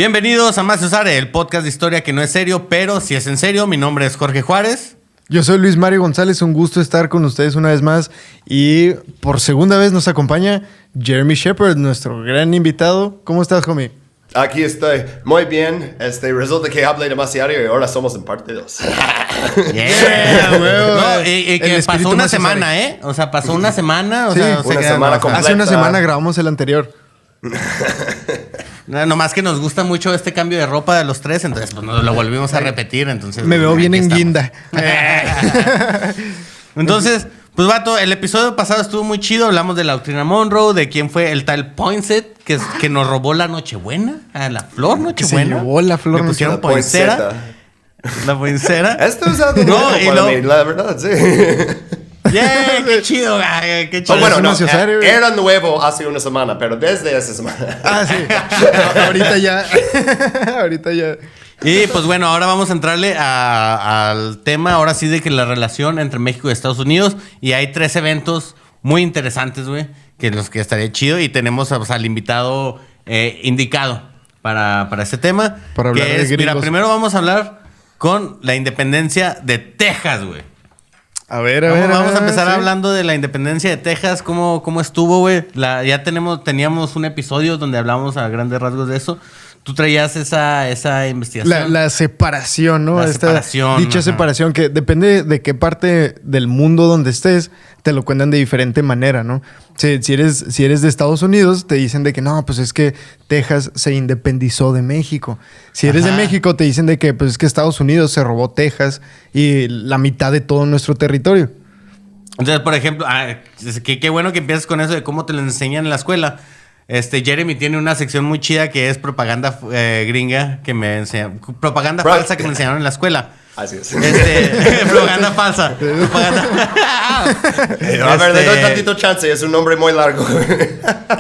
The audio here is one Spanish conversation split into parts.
Bienvenidos a Más Usare, el podcast de historia que no es serio, pero sí es en serio. Mi nombre es Jorge Juárez. Yo soy Luis Mario González, un gusto estar con ustedes una vez más. Y por segunda vez nos acompaña Jeremy Shepard, nuestro gran invitado. ¿Cómo estás, homie? Aquí estoy. Muy bien. Resulta que hablé demasiado y ahora somos en parte 2. Yeah, no, y que pasó una semana, ¿eh? O sea, pasó una semana. O Sí, sea, una semana completa. Hace una semana grabamos el anterior. Nomás que nos gusta mucho este cambio de ropa de los tres, entonces pues nos lo volvimos a repetir. Entonces Me veo bien en estamos. guinda. Entonces, pues vato, el episodio pasado estuvo muy chido. Hablamos de la doctrina Monroe, de quién fue el tal Poinsett que nos robó la Nochebuena, la flor Nochebuena. Se llevó la flor Le pusieron Nochebuena. poinsera. La poinsera. Esto es algo nuevo para mí, la verdad, sí. Yeah, qué chido, qué chido. Bueno, no, Necesario, era nuevo hace una semana, pero desde esa semana. Ah, sí. Ahorita ya. Ahorita ya. Y pues bueno, ahora vamos a entrarle al tema, ahora sí, de que la relación entre México y Estados Unidos. Y hay 3 eventos muy interesantes, güey, que los que estaría chido. Y tenemos al invitado indicado para este tema. Para hablar de gringos. Mira, primero vamos a hablar con la independencia de Texas, güey. A ver. Vamos a empezar sí. hablando de la independencia de Texas, cómo estuvo, güey. Ya teníamos un episodio donde hablamos a grandes rasgos de eso. Tú traías esa investigación. La separación, ¿no? La separación. Dicha separación que depende de qué parte del mundo donde estés, te lo cuentan de diferente manera, ¿no? Si eres de Estados Unidos, te dicen de que no, pues es que Texas se independizó de México. Si eres de México, te dicen de que pues es que Estados Unidos se robó Texas y la mitad de todo nuestro territorio. Entonces, por ejemplo, qué bueno que empiezas con eso de cómo te lo enseñan en la escuela. Jeremy tiene una sección muy chida que es propaganda gringa que me enseña. Propaganda falsa que me enseñaron en la escuela. Así es. Propaganda falsa. Propaganda. A ver, le doy tantito chance, es un nombre muy largo. A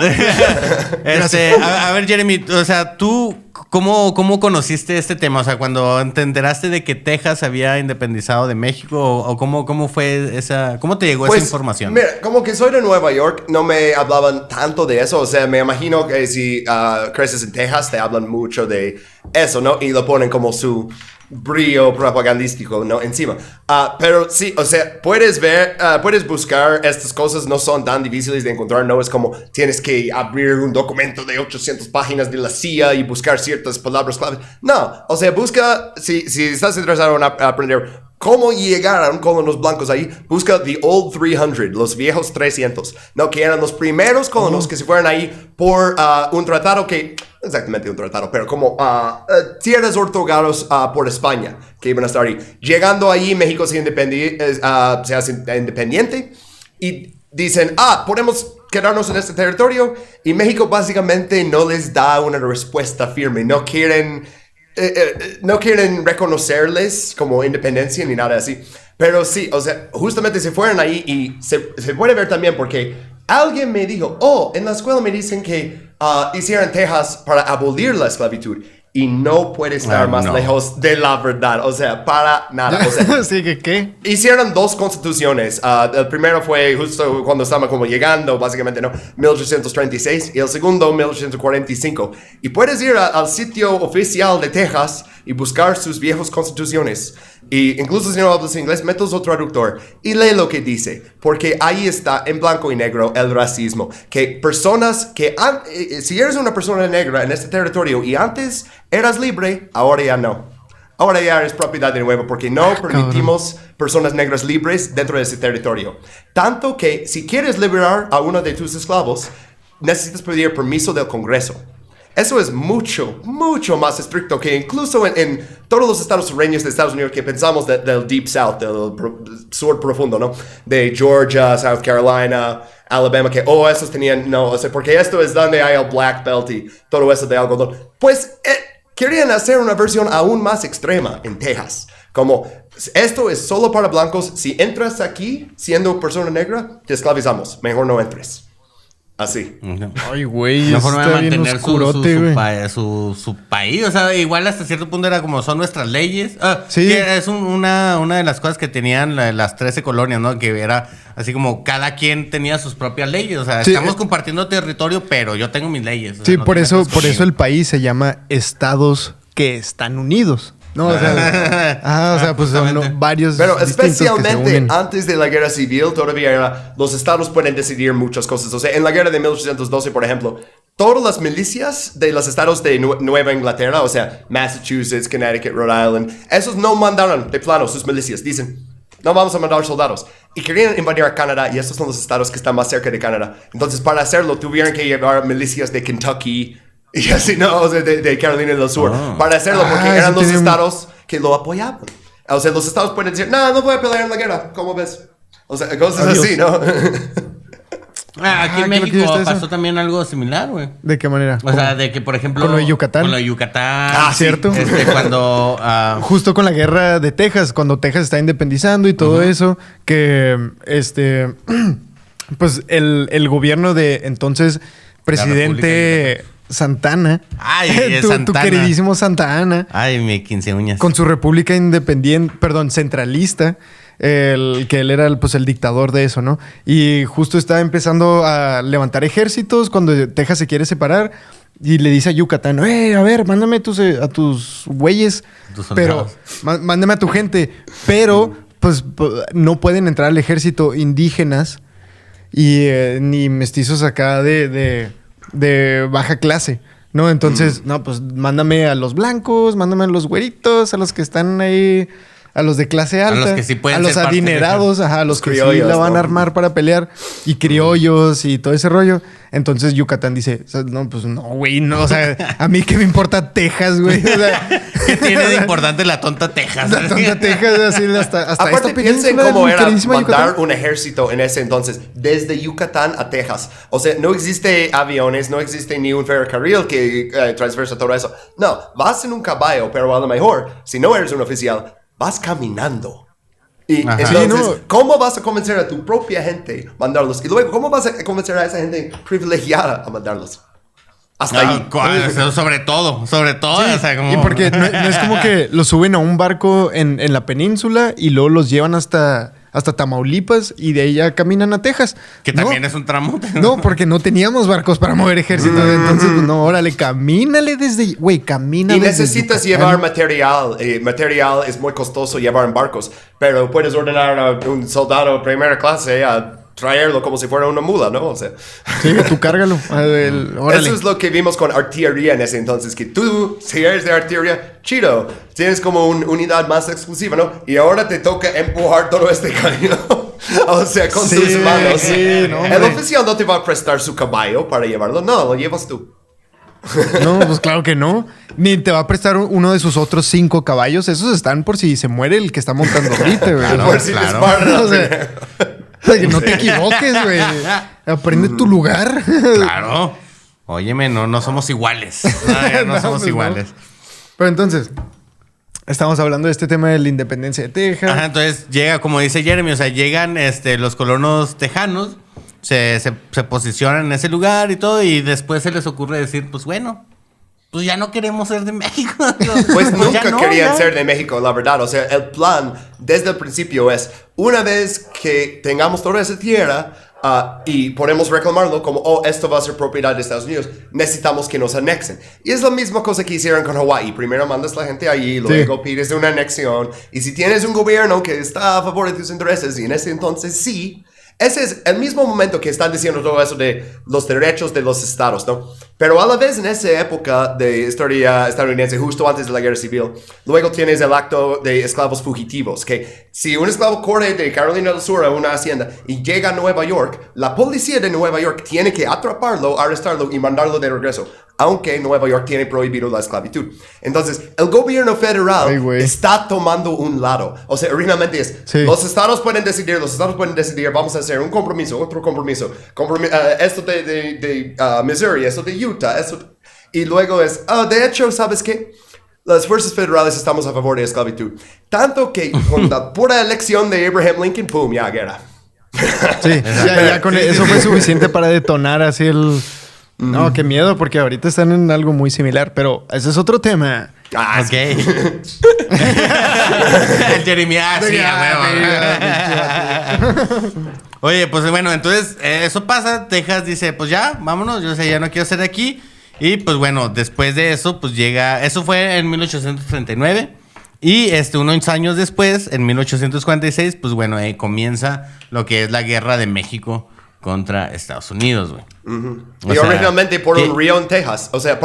ver, Jeremy, o sea, ¿tú cómo conociste este tema? O sea, cuando te enteraste de que Texas había independizado de México, o cómo fue cómo te llegó esa información? Mira, como que soy de Nueva York, no me hablaban tanto de eso. O sea, me imagino que si creces en Texas, te hablan mucho de eso, ¿no? Y lo ponen como su brillo propagandístico, ¿no? Encima. Pero sí, o sea, puedes buscar estas cosas, no son tan difíciles de encontrar, no es como tienes que abrir un documento de 800 páginas de la CIA y buscar ciertas palabras claves. No, o sea, busca, si estás interesado en aprender cómo llegaron colonos blancos ahí, busca The Old 300, los viejos 300, ¿no? Que eran los primeros colonos que se fueron ahí por un tratado que... Exactamente un tratado, pero como tierras otorgadas por España, que iban a estar ahí. Llegando ahí, México se hace independiente y dicen, podemos quedarnos en este territorio, y México básicamente no les da una respuesta firme. No quieren reconocerles como independencia ni nada así. Pero sí, o sea, justamente se fueron ahí y se puede ver también porque alguien me dijo, en la escuela me dicen que hicieron Texas para abolir la esclavitud. Y no puede estar más lejos de la verdad. O sea, para nada. O sea, sí, ¿qué? Hicieron 2 constituciones. El primero fue justo cuando estábamos como llegando, básicamente, ¿no? 1836. Y el segundo, 1845. Y puedes ir al sitio oficial de Texas y buscar sus viejos constituciones. Y incluso si no hablas inglés, metes otro traductor y lee lo que dice. Porque ahí está, en blanco y negro, el racismo. Que personas que... si eres una persona negra en este territorio y antes eras libre, ahora ya no. Ahora ya eres propiedad de nuevo porque no permitimos personas negras libres dentro de ese territorio. Tanto que si quieres liberar a uno de tus esclavos, necesitas pedir permiso del Congreso. Eso es mucho más estricto que incluso en todos los estados sureños de Estados Unidos que pensamos del Deep South, del sur profundo, ¿no? De Georgia, South Carolina, Alabama, que, esos tenían, no, o sea, porque esto es donde hay el Black Belt y todo eso de algodón. Pues querían hacer una versión aún más extrema en Texas. Como, esto es solo para blancos. Si entras aquí siendo persona negra, te esclavizamos. Mejor no entres. Así. Ay, güey. Una eso forma de está bien mantener oscurote, güey. su país. O sea, igual hasta cierto punto era como son nuestras leyes. Sí. Que es una de las cosas que tenían las 13 colonias, ¿no? Que era así como cada quien tenía sus propias leyes. O sea, Sí. estamos compartiendo territorio, pero yo tengo mis leyes. O sea, Sí, no por te eso, metas por eso conmigo. el país se llama Estados que están unidos. No, o sea, pues son Justamente. varios Pero distintos que se especialmente unen. antes de la guerra civil, todavía era, los estados pueden decidir muchas cosas. O sea, en la guerra de 1812, por ejemplo, todas las milicias de los estados de Nueva Inglaterra, o sea, Massachusetts, Connecticut, Rhode Island, esos no mandaron de plano sus milicias. Dicen, no vamos a mandar soldados. Y querían invadir a Canadá, y estos son los estados que están más cerca de Canadá. Entonces, para hacerlo, tuvieron que llevar milicias de Kentucky, y así, no, o sea, de Carolina del Sur, para hacerlo, porque Ah, eran eso los tiene- estados que lo apoyaban. O sea, los estados pueden decir, no voy a pelear en la guerra, ¿cómo ves? O sea, cosas Adiós. así, ¿no? Aquí en ¿qué México está eso? pasó también algo similar, güey. ¿De qué manera? O sea, de que, por ejemplo... ¿Con lo de Yucatán? Con lo de Yucatán. Ah, ¿cierto? Cuando... Justo con la guerra de Texas, cuando Texas está independizando y todo eso, que pues el gobierno de entonces presidente Santana, Ay, tu Santana. queridísimo Santa Ana, Ay, mi 15 uñas. con su república independiente, perdón, centralista, que él era pues, el dictador de eso, ¿no? Y justo está empezando a levantar ejércitos cuando Texas se quiere separar y le dice a Yucatán, a ver, mándame a tus güeyes, Tus pero soldados. mándame a tu gente, pero pues no pueden entrar al ejército indígenas y ni mestizos acá de baja clase, ¿no? Entonces, no, pues mándame a los blancos, mándame a los güeritos, a los que están ahí, a los de clase alta, los que sí pueden a los ser parte del adinerados, a los Los que sí criollos, la van ¿no? a armar para pelear, y criollos y todo ese rollo. Entonces Yucatán dice, no, pues no, güey, no, o sea, a mí qué me importa Texas, güey. O sea, ¿Qué tiene de importante la tonta Texas? la tonta Texas, así hasta Aparte, esta piensen península cómo del era queridísimo mandar Yucatán. un ejército en ese entonces, desde Yucatán a Texas. O sea, no existe aviones, no existe ni un ferrocarril que transversa todo eso. No, vas en un caballo, pero a lo mejor, si no eres un oficial, vas caminando. Y Ajá. entonces, Sí, no. ¿cómo vas a convencer a tu propia gente a mandarlos? Y luego, ¿cómo vas a convencer a esa gente privilegiada a mandarlos? Hasta ahí. Sobre todo, o sea, como... Y porque no es como que los suben a un barco en la península y luego los llevan hasta Tamaulipas y de ahí ya caminan a Texas. Que No, también es un tramo. No, porque no teníamos barcos para mover ejércitos. Entonces, pues no, órale, camínale desde... Güey, camina Y desde necesitas Yucatán. llevar material. Material es muy costoso llevar en barcos. Pero puedes ordenar a un soldado de primera clase a traerlo como si fuera una mula, ¿no? O sea, Sí, tú cárgalo. Órale. eso es lo que vimos con artillería en ese entonces. Que tú, si eres de artillería, chido. Tienes como una unidad más exclusiva, ¿no? Y ahora te toca empujar todo este cañón. O sea, con Sí, tus manos. sí, no, El hombre. oficial no te va a prestar su caballo para llevarlo. No, lo llevas tú. No, pues claro que no. Ni te va a prestar uno de sus otros 5 caballos. Esos están por si se muere el que está montando ahorita, güey. Claro. Por si disparan. O sea, que no te equivoques, güey. Aprende tu lugar. Claro. Óyeme, no somos iguales. No, No, somos pues iguales. Pero entonces, estamos hablando de este tema de la independencia de Texas. Ajá, entonces llega, como dice Jeremy, o sea, llegan los colonos tejanos, se posicionan en ese lugar y todo, y después se les ocurre decir, pues bueno, pues ya no queremos ser de México. Pues ya nunca no, querían ya. ser de México, la verdad. O sea, el plan desde el principio es, una vez que tengamos toda esa tierra y podemos reclamarlo como, oh, esto va a ser propiedad de Estados Unidos, necesitamos que nos anexen. Y es la misma cosa que hicieron con Hawái. Primero mandas la gente allí, luego pides una anexión. Y si tienes un gobierno que está a favor de tus intereses, y en ese entonces sí, ese es el mismo momento que están diciendo todo eso de los derechos de los estados, ¿no? Pero a la vez en esa época de historia estadounidense, justo antes de la guerra civil, luego tienes el acto de esclavos fugitivos, que si un esclavo corre de Carolina del Sur a una hacienda y llega a Nueva York, la policía de Nueva York tiene que atraparlo, arrestarlo y mandarlo de regreso, aunque Nueva York tiene prohibido la esclavitud. Entonces, el gobierno federal Ay, güey. está tomando un lado. O sea, originalmente es, Sí. los estados pueden decidir, vamos a hacer un compromiso, otro compromiso, esto de Missouri, esto de Utah, esto... Y luego es, de hecho, ¿sabes qué? Las fuerzas federales estamos a favor de esclavitud. Tanto que con la pura elección de Abraham Lincoln, ¡pum!, ya guerra. Sí, ya con eso fue suficiente para detonar así el... No, qué miedo, porque ahorita están en algo muy similar, pero ese es otro tema. Ah, Ok. El Jeremías, sí, a huevo. Oye, pues bueno, entonces eso pasa. Texas dice, pues ya, vámonos. Yo sé, ya no quiero ser de aquí. Y pues bueno, después de eso, pues llega... Eso fue en 1839. Y unos años después, en 1846, pues bueno, comienza lo que es la Guerra de México contra Estados Unidos, güey. Y originalmente por un río en Texas. O sea,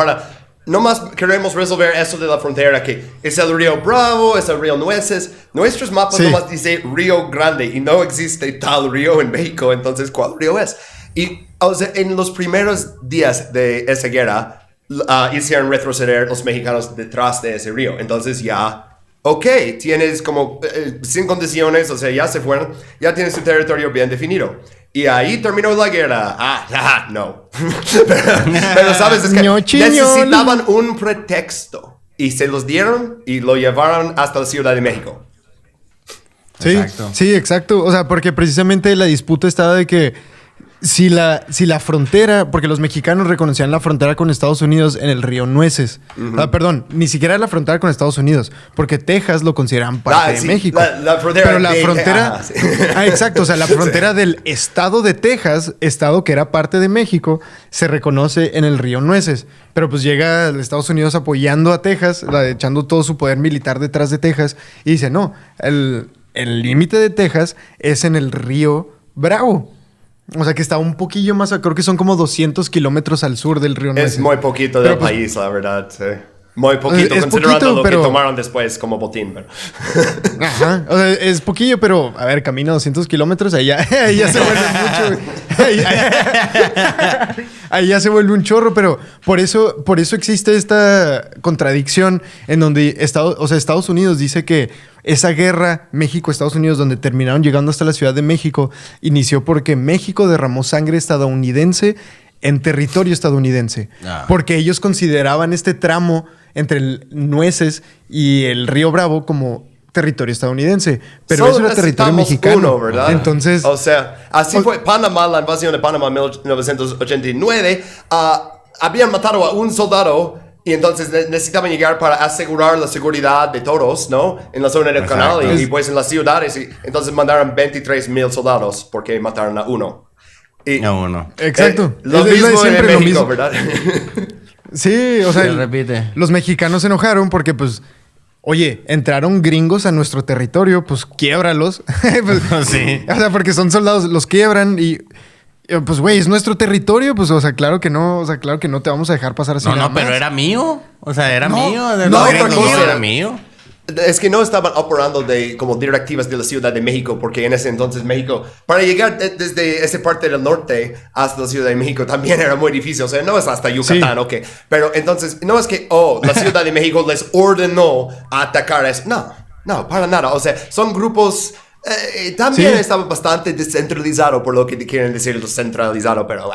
nomás queremos resolver eso de la frontera, que es el río Bravo, es el río Nueces. Nuestros mapas nomás dice Río Grande y no existe tal río en México. Entonces, ¿cuál río es? Y, o sea, en los primeros días de esa guerra, hicieron retroceder los mexicanos detrás de ese río. Entonces ya... Ok, tienes como 5 condiciones, o sea, ya se fueron, ya tienes tu territorio bien definido. Y ahí terminó la guerra. No. pero sabes, es que necesitaban un pretexto. Y se los dieron y lo llevaron hasta la Ciudad de México. Sí, exacto. Sí, exacto. O sea, porque precisamente la disputa estaba de que si la frontera, porque los mexicanos reconocían la frontera con Estados Unidos en el río Nueces. Perdón, ni siquiera la frontera con Estados Unidos, porque Texas lo consideran parte de México. La frontera. Pero la frontera... sí. Exacto, o sea, la frontera del estado de Texas, estado que era parte de México, se reconoce en el río Nueces. Pero pues llega Estados Unidos apoyando a Texas, echando todo su poder militar detrás de Texas, y dice, no, el límite de Texas es en el río Bravo. O sea, que está un poquillo más... Creo que son como 200 kilómetros al sur del río Nueces. Es muy poquito del país, la verdad. Sí. Muy poquito, considerando lo que tomaron después como botín. Pero... Ajá. O sea, es poquillo, pero... A ver, camina 200 kilómetros, ahí ya se vuelve mucho. Ahí ya se vuelve un chorro, pero por eso existe esta contradicción en donde Estados Unidos dice que esa guerra México-Estados Unidos, donde terminaron llegando hasta la Ciudad de México, inició porque México derramó sangre estadounidense en territorio estadounidense. Porque ellos consideraban este tramo entre el Nueces y el río Bravo como territorio estadounidense. Pero eso era territorio mexicano. ¿Verdad? Entonces... O sea, así fue Panamá, la invasión de Panamá en 1989. Habían matado a un soldado y entonces necesitaban llegar para asegurar la seguridad de todos, ¿no? En la zona del canal y pues en las ciudades. Y entonces mandaron 23,000 soldados porque mataron a uno. A uno. Exacto. Lo mismo en México, ¿verdad? Sí, o sea, repite. Los mexicanos se enojaron porque, pues, oye, entraron gringos a nuestro territorio, pues, quiébralos. Pues, sí. O sea, porque son soldados, los quiebran y... Pues, güey, es nuestro territorio, pues, o sea, claro que no te vamos a dejar pasar así. No, pero era mío. O sea, era mío. Era mío. Es que no estaban operando como directivas de la Ciudad de México, porque en ese entonces México, para llegar desde esa parte del norte hasta la Ciudad de México también era muy difícil. O sea, no es hasta Yucatán, sí. Ok. Pero entonces, no es que, la Ciudad de México les ordenó atacar eso. No, para nada. O sea, son grupos... también estaba bastante descentralizado, por lo que te quieren decir descentralizado, pero...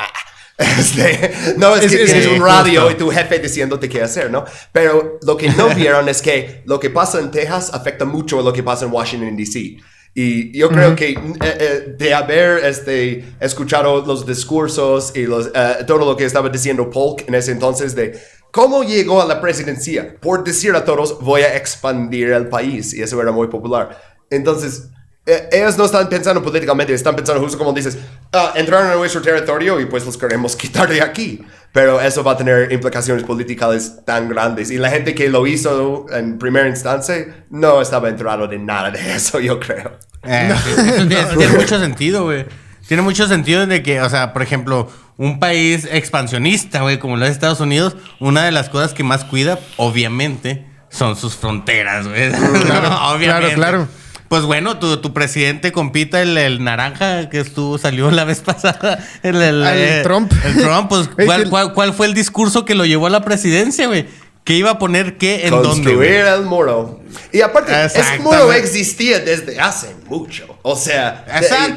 no es que tienes un radio justo. Y tu jefe diciéndote qué hacer, ¿no? Pero lo que no vieron es que lo que pasa en Texas afecta mucho a lo que pasa en Washington, D.C. Y yo creo que de haber escuchado los discursos y todo lo que estaba diciendo Polk en ese entonces de cómo llegó a la presidencia, por decir a todos, voy a expandir el país. Y eso era muy popular. Entonces... ellos no están pensando políticamente, están pensando justo como dices, entraron a nuestro territorio y pues los queremos quitar de aquí. Pero eso va a tener implicaciones políticas tan grandes. Y la gente que lo hizo en primera instancia no estaba enterado de nada de eso, yo creo. Tiene mucho sentido, güey. Tiene mucho sentido de que, o sea, por ejemplo, un país expansionista, güey, como lo es Estados Unidos, una de las cosas que más cuida, obviamente, son sus fronteras, güey. Obviamente. Claro. Pues bueno, tu presidente compita el naranja que salió la vez pasada. El Trump. El Trump, pues, ¿cuál fue el discurso que lo llevó a la presidencia, güey? ¿Qué iba a poner qué en dónde? Construir el muro. Y aparte, ese muro existía desde hace mucho. O sea,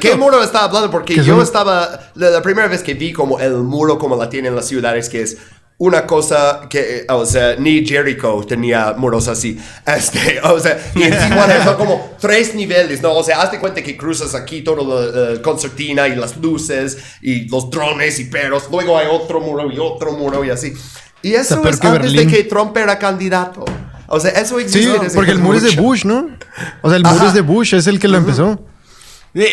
¿qué muro estaba hablando? Porque yo estaba... La primera vez que vi como el muro como la tienen las ciudades, que es una cosa que, o sea, ni Jericho tenía muros así. O sea, y en Tijuana son como 3 niveles, ¿no? O sea, hazte cuenta que cruzas aquí todo la concertina y las luces y los drones y perros. Luego hay otro muro y así. Y eso es antes de que Trump era candidato. O sea, eso existe. Sí, porque el muro es de Bush, ¿no? O sea, el muro es de Bush, es el que lo empezó.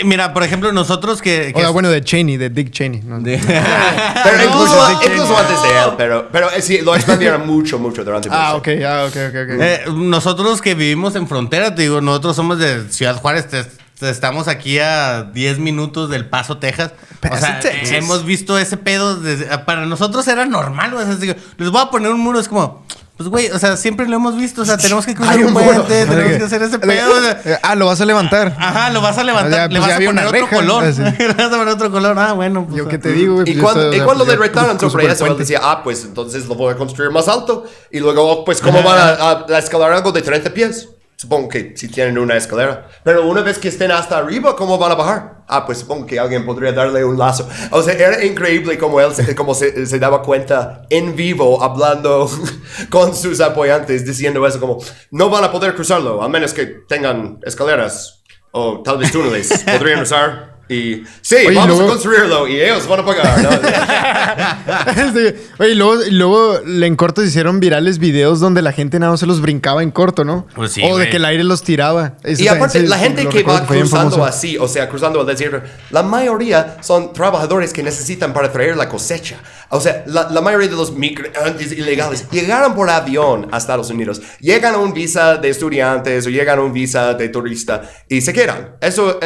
Mira, por ejemplo, nosotros que... O sea, bueno, de Cheney, de Dick Cheney. ¿No? Pero incluso antes de él, pero sí, lo expandieron mucho durante Ok. nosotros que vivimos en frontera, te digo, nosotros somos de Ciudad Juárez, estamos aquí a 10 minutos del Paso, Texas. O sea, hemos visto ese pedo. Para nosotros era normal, o sea, les voy a poner un muro, es como... Pues, güey, o sea, siempre lo hemos visto. O sea, tenemos que cruzar un puente, tenemos que hacer ese pedo. O sea, lo vas a levantar. Ajá, lo vas a levantar. Le vas a poner otro color. Le vas a poner otro color. Ah, bueno. Pues, yo qué te digo, güey. Y cuando le retaron sobre eso, él decía, pues entonces lo voy a construir más alto. Y luego, pues, ¿cómo van a escalar algo de 30 pies? Supongo que si tienen una escalera. Pero una vez que estén hasta arriba, ¿cómo van a bajar? Pues supongo que alguien podría darle un lazo. O sea, era increíble como él se daba cuenta en vivo, hablando con sus apoyantes, diciendo eso como, no van a poder cruzarlo, a menos que tengan escaleras o tal vez túneles. Podrían usar. Y sí, oye, vamos a construirlo y ellos van a pagar, ¿no? Sí. Oye, y luego en corto se hicieron virales videos donde la gente nada más se los brincaba en corto, ¿no? Pues sí, o de que el aire los tiraba. Eso y aparte, la gente que va cruzando así, o sea, cruzando el desierto, la mayoría son trabajadores que necesitan para traer la cosecha. O sea, la mayoría de los migrantes ilegales llegaron por avión a Estados Unidos, llegan a un visa de estudiantes o llegan a un visa de turista y se quedan. Eso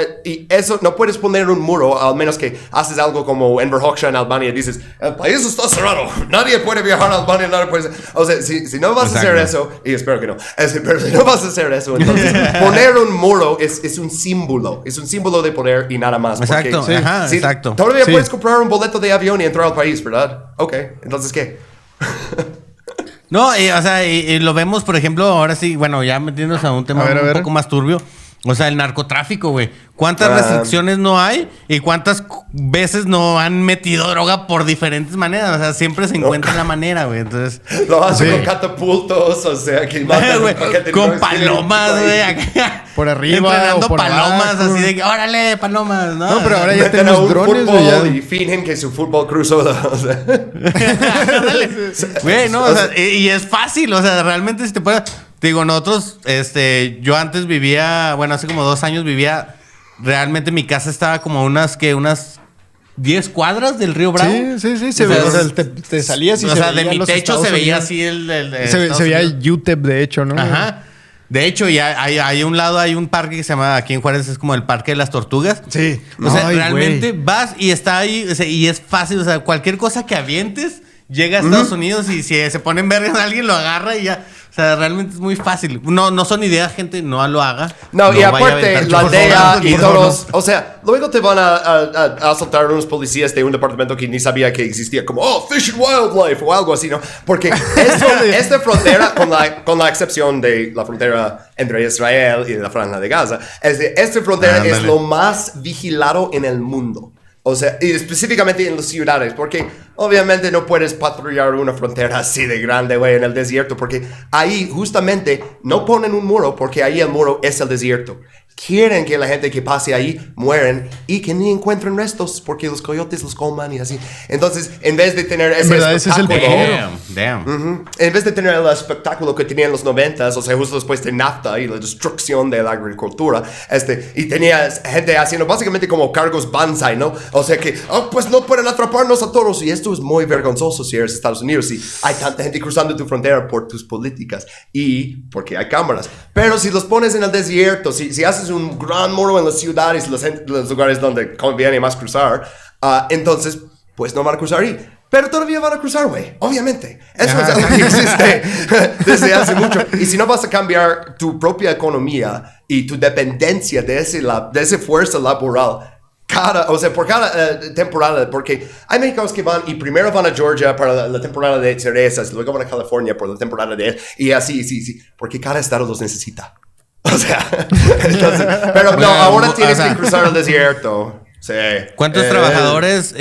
no puedes poner un muro, al menos que haces algo como en Verhoeksha en Albania, dices, el país está cerrado, nadie puede viajar a Albania, nadie puede... O sea, si no vas a hacer eso, y espero que no, pero si no vas a hacer eso, entonces poner un muro es un símbolo de poder y nada más. Exacto, porque, ajá, exacto. Todavía puedes comprar un boleto de avión y entrar al país, ¿verdad? Ok, entonces, ¿qué? No, o sea, y lo vemos, por ejemplo, ahora sí, bueno, ya metiéndonos a un tema un poco más turbio. O sea, el narcotráfico, güey. ¿Cuántas restricciones no hay? ¿Y cuántas veces no han metido droga por diferentes maneras? O sea, siempre se encuentra la manera, güey. Entonces... Lo hacen con catapultos, o sea, que con palomas, güey. Por arriba entrenando o por palomas, abajo. así de que, órale, palomas, ¿no? No, pero ahora ya meten tenemos a un drones, fútbol y fingen que su fútbol cruzó. O sea. Güey, no, o sea, y es fácil, o sea, realmente si te puedes... Digo, nosotros, yo antes vivía, bueno, hace como 2 años vivía, realmente mi casa estaba como unas 10 cuadras del río Bravo. Sí, se veía, o sea, te salías y o se sea, veía de mi los techo Estados se veía Unidos. así el se veía UTEP, de hecho, ¿no? Ajá. De hecho, ya hay un lado, hay un parque que se llama, aquí en Juárez, es como el Parque de las Tortugas. Sí. O sea, realmente vas y está ahí, o sea, y es fácil, o sea, cualquier cosa que avientes llega a Estados Unidos y si se ponen verga alguien lo agarra y ya. O sea, realmente es muy fácil. No son ideas, gente, no lo haga. No y aparte, la DEA y todos... O sea, luego te van a asaltar unos policías de un departamento que ni sabía que existía, como, Fish and Wildlife o algo así, ¿no? Porque esta frontera, con la excepción de la frontera entre Israel y la Franja de Gaza, esta frontera es lo más vigilado en el mundo. O sea, y específicamente en las ciudades, porque obviamente no puedes patrullar una frontera así de grande, güey, en el desierto, porque ahí justamente no ponen un muro, porque ahí el muro es el desierto. Quieren que la gente que pase ahí mueren y que ni encuentren restos, porque los coyotes los coman y así. Entonces, en vez de tener ese espectáculo... En vez de tener el espectáculo que tenía en los 90s, o sea, justo después de NAFTA y la destrucción de la agricultura, y tenía gente haciendo básicamente como cargos banzai, ¿no? O sea que, pues no pueden atraparnos a todos. Y esto es muy vergonzoso si eres Estados Unidos y hay tanta gente cruzando tu frontera por tus políticas y porque hay cámaras. Pero si los pones en el desierto, si haces un gran muro en las ciudades, los lugares donde conviene más cruzar, entonces, pues no van a cruzar ahí. Pero todavía van a cruzar, güey. Obviamente. Eso es algo que existe desde hace mucho. Y si no vas a cambiar tu propia economía y tu dependencia de esa fuerza laboral, por cada temporada, porque hay mexicanos que van y primero van a Georgia para la temporada de cerezas, luego van a California por la temporada de... Y así, sí, porque cada estado los necesita. O sea, entonces, pero no, ahora tienes que cruzar el desierto. Sí. ¿Cuántos trabajadores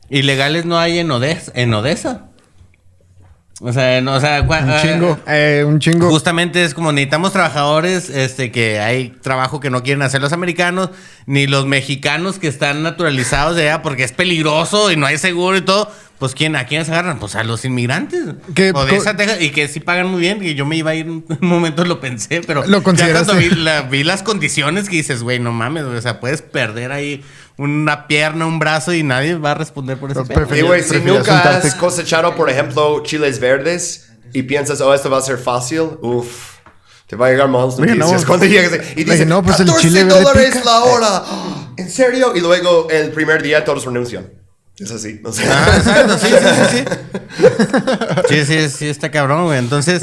ilegales no hay en Odessa? O sea, no, o sea, Un chingo. Justamente es como necesitamos trabajadores, que hay trabajo que no quieren hacer los americanos, ni los mexicanos que están naturalizados de allá porque es peligroso y no hay seguro y todo. Pues ¿a quiénes agarran? Pues a los inmigrantes. O de esa Texas, y que sí pagan muy bien. Y yo me iba a ir un momento, lo pensé, pero ¿Lo consideraste? ya cuando vi las condiciones que dices, güey, no mames, güey, o sea, puedes perder ahí una pierna, un brazo y nadie va a responder por ese pedo. Y güey, si nunca has cosechado, por ejemplo, chiles verdes y piensas, esto va a ser fácil, uff, te va a llegar malas noticias cuando llegues y dices, no, pues el chile $14 verde la hora. ¿En serio? Y luego el primer día todos renuncian. Es así, no sé. Exacto, sí. Sí, está cabrón, güey. Entonces,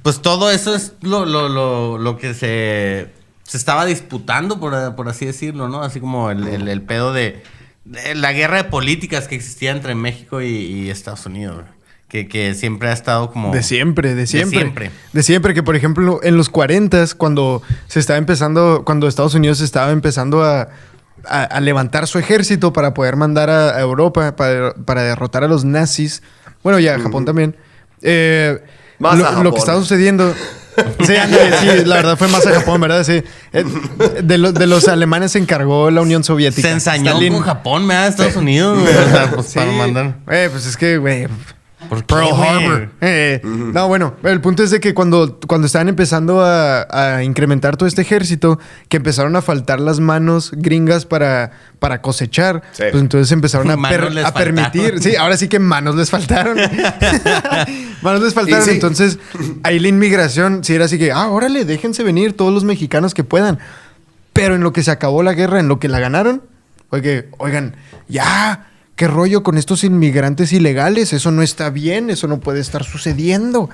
pues todo eso es lo que se estaba disputando, por así decirlo, ¿no? Así como el pedo de la guerra de políticas que existía entre México y Estados Unidos, güey. Que siempre ha estado como... De siempre. De siempre, que por ejemplo, en los 40s, cuando Estados Unidos estaba empezando a levantar su ejército para poder mandar a Europa para derrotar a los nazis. Bueno, y a Japón también. Más a Japón. Lo que estaba sucediendo... Sí, la verdad fue más a Japón, ¿verdad? Sí. De los alemanes se encargó la Unión Soviética. Se ensañó con Japón, me da Estados Unidos, güey. O sea, pues para mandar... pues es que, güey... Pearl Harbor. No, bueno, el punto es de que cuando estaban empezando a incrementar todo este ejército, que empezaron a faltar las manos gringas para cosechar, pues entonces empezaron a permitir. Sí, ahora sí que manos les faltaron. Sí. Entonces, ahí la inmigración sí era así que, órale, déjense venir todos los mexicanos que puedan. Pero en lo que se acabó la guerra, en lo que la ganaron, oigan, ya... ¿Qué rollo con estos inmigrantes ilegales? Eso no está bien, eso no puede estar sucediendo.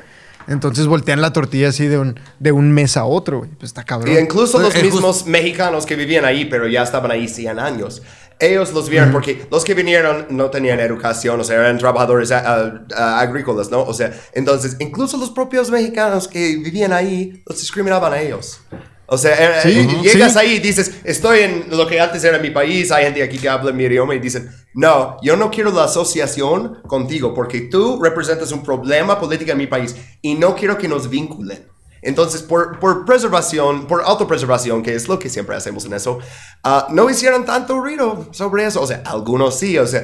Entonces voltean la tortilla así de un mes a otro, güey. Pues está cabrón. Y incluso los mismos mexicanos que vivían ahí, pero ya estaban ahí 100 años, ellos los vieron porque los que vinieron no tenían educación, o sea, eran trabajadores agrícolas, ¿no? O sea, entonces, incluso los propios mexicanos que vivían ahí, los discriminaban a ellos. O sea, llegas ahí y dices, estoy en lo que antes era mi país, hay gente aquí que habla mi idioma y dicen, no, yo no quiero la asociación contigo porque tú representas un problema político en mi país y no quiero que nos vinculen. Entonces, por preservación, por autopreservación, que es lo que siempre hacemos en eso, no hicieron tanto ruido sobre eso. O sea, algunos sí, o sea,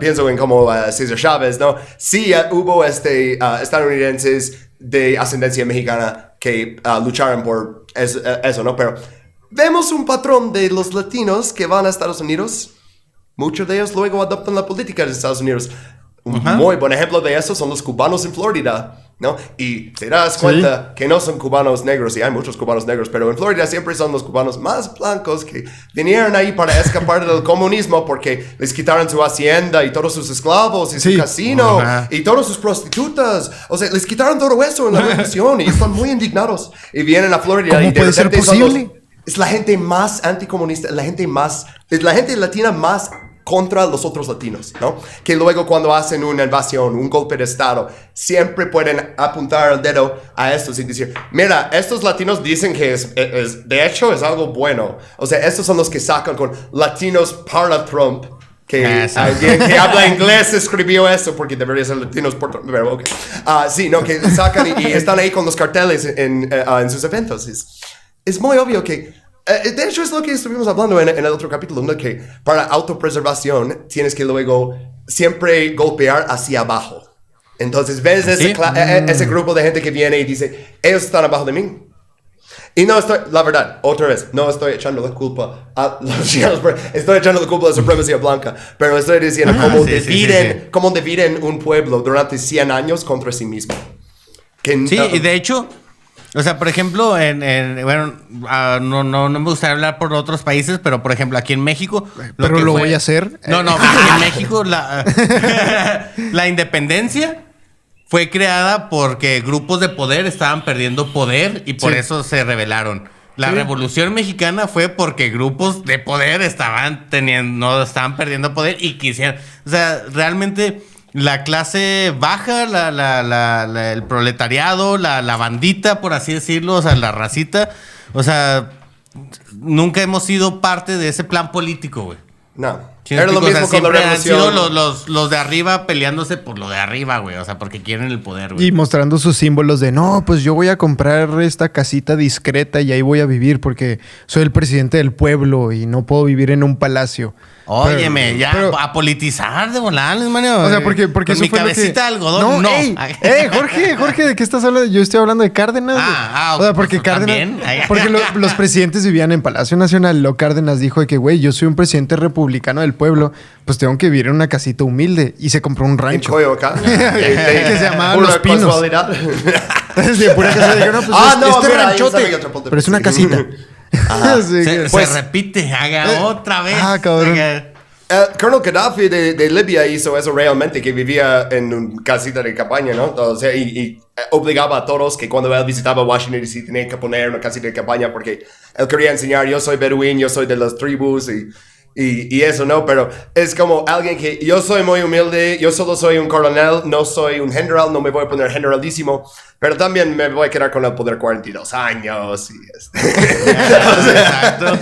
pienso en como César Chávez, ¿no? Sí, hubo estadounidenses de ascendencia mexicana que lucharon por eso, ¿no? Pero vemos un patrón de los latinos que van a Estados Unidos. Muchos de ellos luego adoptan la política de Estados Unidos. Un muy buen ejemplo de eso son los cubanos en Florida, ¿no? Y te das cuenta que no son cubanos negros, y hay muchos cubanos negros, pero en Florida siempre son los cubanos más blancos que vinieron ahí para escapar del comunismo porque les quitaron su hacienda y todos sus esclavos y su casino y todas sus prostitutas. O sea, les quitaron todo eso en la revolución y están muy indignados. Y vienen a Florida ¿Cómo y de puede ser posible? es la gente más anticomunista, es la gente latina más contra los otros latinos, ¿no? Que luego cuando hacen una invasión, un golpe de estado, siempre pueden apuntar el dedo a estos y decir, mira, estos latinos dicen que de hecho es algo bueno. O sea, estos son los que sacan con latinos para Trump, que alguien que habla inglés escribió eso porque debería ser latinos por Trump. Pero, okay. Sí, no, que sacan y están ahí con los carteles en sus eventos. Es muy obvio que de hecho, es lo que estuvimos hablando en el otro capítulo, ¿no? Que para autopreservación tienes que luego siempre golpear hacia abajo. Entonces, ves ese grupo de gente que viene y dice, ellos están abajo de mí. Y no estoy, la verdad, otra vez, no estoy echando la culpa a los chinos, estoy echando la culpa a la supremacía blanca, pero estoy diciendo cómo dividen un pueblo durante 100 años contra sí mismo. Y de hecho... O sea, por ejemplo, no me gustaría hablar por otros países, pero por ejemplo, aquí en México... voy a hacer. No, aquí en México la independencia fue creada porque grupos de poder estaban perdiendo poder y por eso se rebelaron. La Revolución Mexicana fue porque grupos de poder estaban perdiendo poder y quisieran... O sea, realmente... La clase baja, el proletariado, la bandita, por así decirlo, o sea, la racita, o sea, nunca hemos sido parte de ese plan político, güey. No. Sí, Era lo o sea, mismo con la siempre han sido revolución. los de arriba peleándose por lo de arriba, güey. O sea, porque quieren el poder, güey. Y mostrando sus símbolos de, no, pues yo voy a comprar esta casita discreta y ahí voy a vivir porque soy el presidente del pueblo y no puedo vivir en un palacio. Óyeme, ya, pero- a politizar de volales, manio. O sea, porque Con eso mi fue lo que- cabecita de algodón, no. Ey, Jorge, ¿de qué estás hablando? Yo estoy hablando de Cárdenas. Ah, güey. O sea, porque pues, Cárdenas... también. Porque los presidentes vivían en Palacio Nacional. Lo Cárdenas dijo de que, güey, yo soy un presidente republicano del pueblo, pues tengo que vivir en una casita humilde. Y se compró un En rancho. Coyoacán. Que se llamaba Pura Los Pinos. casualidad. De pura casa dijeron, no, pues No, este mira, ahí ranchote. sabe otro punto. Pero es una casita. Sí, que- Se repite, haga otra vez. cabrón. Colonel Gaddafi de Libia hizo eso realmente, que vivía en una casita de campaña, ¿no? O sea, y obligaba a todos que cuando él visitaba Washington DC tenía que poner una casita de campaña porque él quería enseñar, yo soy beduín, yo soy de las tribus y eso, ¿no? Pero es como alguien que yo soy muy humilde, yo solo soy un coronel, no soy un general, no me voy a poner generalísimo, pero también me voy a quedar con el poder 42 años y Exacto.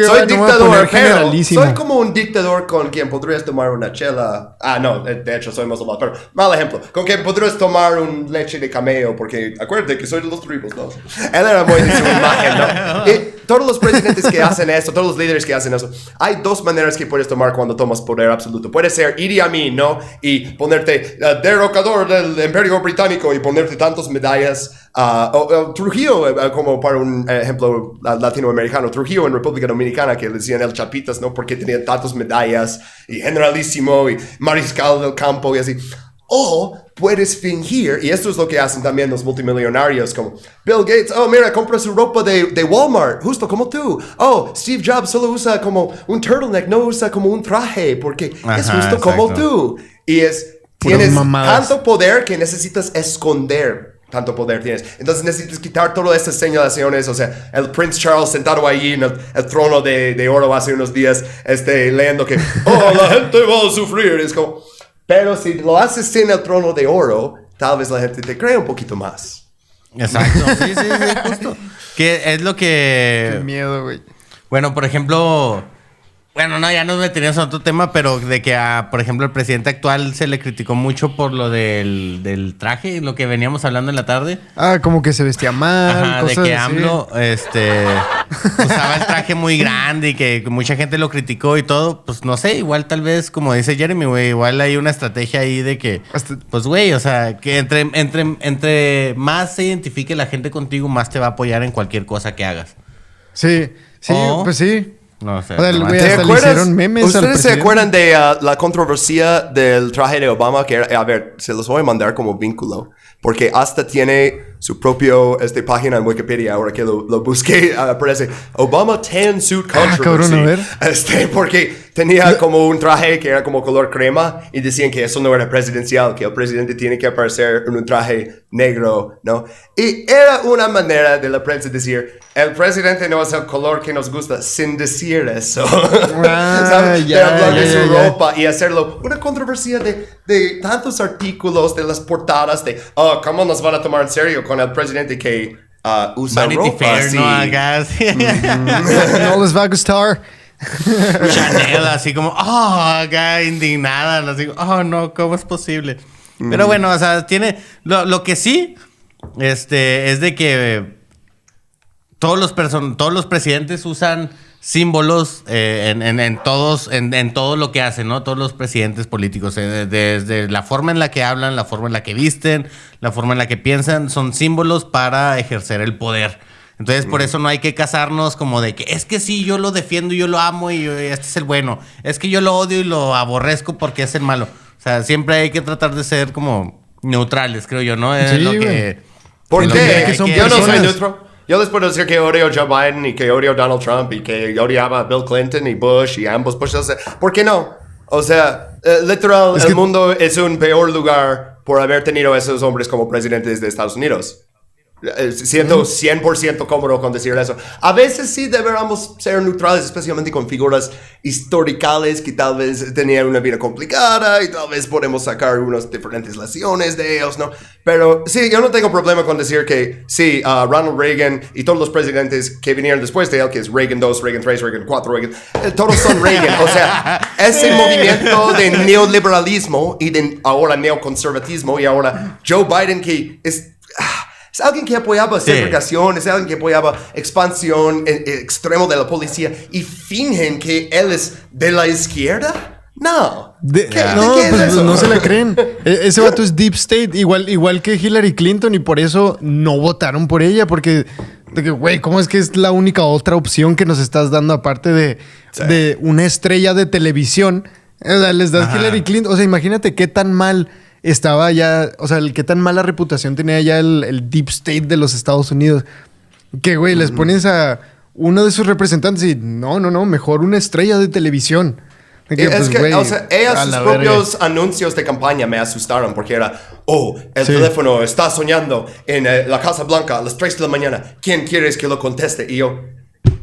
soy dictador, pero generalísimo. soy como un dictador con quien podrías tomar una chela. No, de hecho soy musulmán, pero mal ejemplo. Con quien podrías tomar un leche de camello, porque acuérdate que soy de los tribus, ¿no? Él era muy de su imagen, ¿no? Y todos los presidentes que hacen eso, todos los líderes que hacen eso, hay dos maneras que puedes tomar cuando tomas poder absoluto. Puede ser Idi Amin, ¿no? Y ponerte derrocador del Imperio Británico y ponerte tantas medallas. O Trujillo, como para un ejemplo latinoamericano, Trujillo en República Dominicana, que le decían el Chapitas, ¿no? Porque tenía tantas medallas, y generalísimo, y mariscal del campo, y así. O puedes fingir, y esto es lo que hacen también los multimillonarios, como Bill Gates, oh, mira, compra su ropa de Walmart, justo como tú. Oh, Steve Jobs solo usa como un turtleneck, no usa como un traje, porque es Ajá, justo como exacto. tú. Y Puras tienes mamadas. tanto poder que necesitas esconder. Tanto poder tienes. Entonces necesitas quitar todas estas señalaciones. O sea, el Prince Charles sentado allí en el trono de oro hace unos días, leyendo que, oh, la gente va a sufrir. Es como, pero si lo haces sin el trono de oro, tal vez la gente te cree un poquito más. Exacto. Sí, justo. Que es lo Qué que... miedo, güey. Bueno, por ejemplo... Bueno, no, ya nos meteríamos en otro tema, pero de que por ejemplo, el presidente actual se le criticó mucho por lo del traje, lo que veníamos hablando en la tarde. Como que se vestía mal, Ajá, de cosas que así. AMLO usaba el traje muy grande y que mucha gente lo criticó y todo. Pues no sé, igual tal vez, como dice Jeremy, güey, igual hay una estrategia ahí de que, pues güey, o sea, que entre más se identifique la gente contigo, más te va a apoyar en cualquier cosa que hagas. Sí, O- pues sí. No sé. O sea, el nomás- güey ¿Te hasta le acuerdas? hicieron memes al ¿Ustedes se presidente? acuerdan de la controversia del traje de Obama? Que era, a ver, se los voy a mandar como vínculo. Porque hasta tiene su propio página en Wikipedia. Ahora que lo busqué, aparece Obama Tan Suit Controversy. cabrón, a ver. Porque tenía como un traje que era como color crema y decían que eso no era presidencial, que el presidente tiene que aparecer en un traje negro, ¿no? Y era una manera de la prensa decir, el presidente no es el color que nos gusta, sin decir eso. ¿Sabes? De hablar de su ropa y hacerlo una controversia de tantos artículos, de las portadas, de, oh, ¿cómo nos van a tomar en serio con el presidente que usa Vanity ropa Fair, así? ¿no? Acá, sí. No les va a gustar. Chanel, así como, acá indignada, así, no, ¿cómo es posible? Pero bueno, o sea, tiene, lo que sí, es de que todos los presidentes usan símbolos en todo lo que hacen, ¿no? Todos los presidentes políticos, desde la forma en la que hablan, la forma en la que visten, la forma en la que piensan, son símbolos para ejercer el poder. Entonces, por eso no hay que casarnos como de que es que sí, yo lo defiendo y yo lo amo y este es el bueno. Es que yo lo odio y lo aborrezco porque es el malo. O sea, siempre hay que tratar de ser como neutrales, creo yo, ¿no? Es Sí, lo güey. que... ¿Por Lo qué? que son Yo no soy personas. neutro. Yo les puedo decir que odio a Joe Biden y que odio a Donald Trump y que odiaba a Bill Clinton y Bush y ambos Bush. O sea, ¿por qué no? O sea, literal, Es el que- mundo es un peor lugar por haber tenido a esos hombres como presidentes de Estados Unidos. Siento 100% cómodo con decir eso. A veces sí deberíamos ser neutrales, especialmente con figuras históricas que tal vez tenían una vida complicada y tal vez podemos sacar unas diferentes lecciones de ellos, ¿no? Pero sí, yo no tengo problema con decir que sí, Ronald Reagan y todos los presidentes que vinieron después de él, que es Reagan 2, Reagan 3, Reagan 4, Reagan, todos son Reagan. O sea, ese movimiento de neoliberalismo y de ahora neoconservatismo y ahora Joe Biden que es alguien que apoyaba segregación, es alguien que apoyaba expansión extremo de la policía y fingen que él es de la izquierda. No. ¿Qué es eso? No se la creen. Ese vato es Deep State, igual que Hillary Clinton y por eso no votaron por ella porque, güey, ¿cómo es que es la única otra opción que nos estás dando aparte de una estrella de televisión? O sea, les das Hillary Clinton. O sea, imagínate qué tan mal estaba ya, o sea, qué tan mala reputación tenía ya el Deep State de los Estados Unidos. Que, güey, les pones a uno de sus representantes y no, mejor una estrella de televisión. Es que, güey, o sea, sus propios anuncios de campaña me asustaron porque era, el teléfono está soñando en la Casa Blanca a las 3 de la mañana. ¿Quién quieres que lo conteste? Y yo...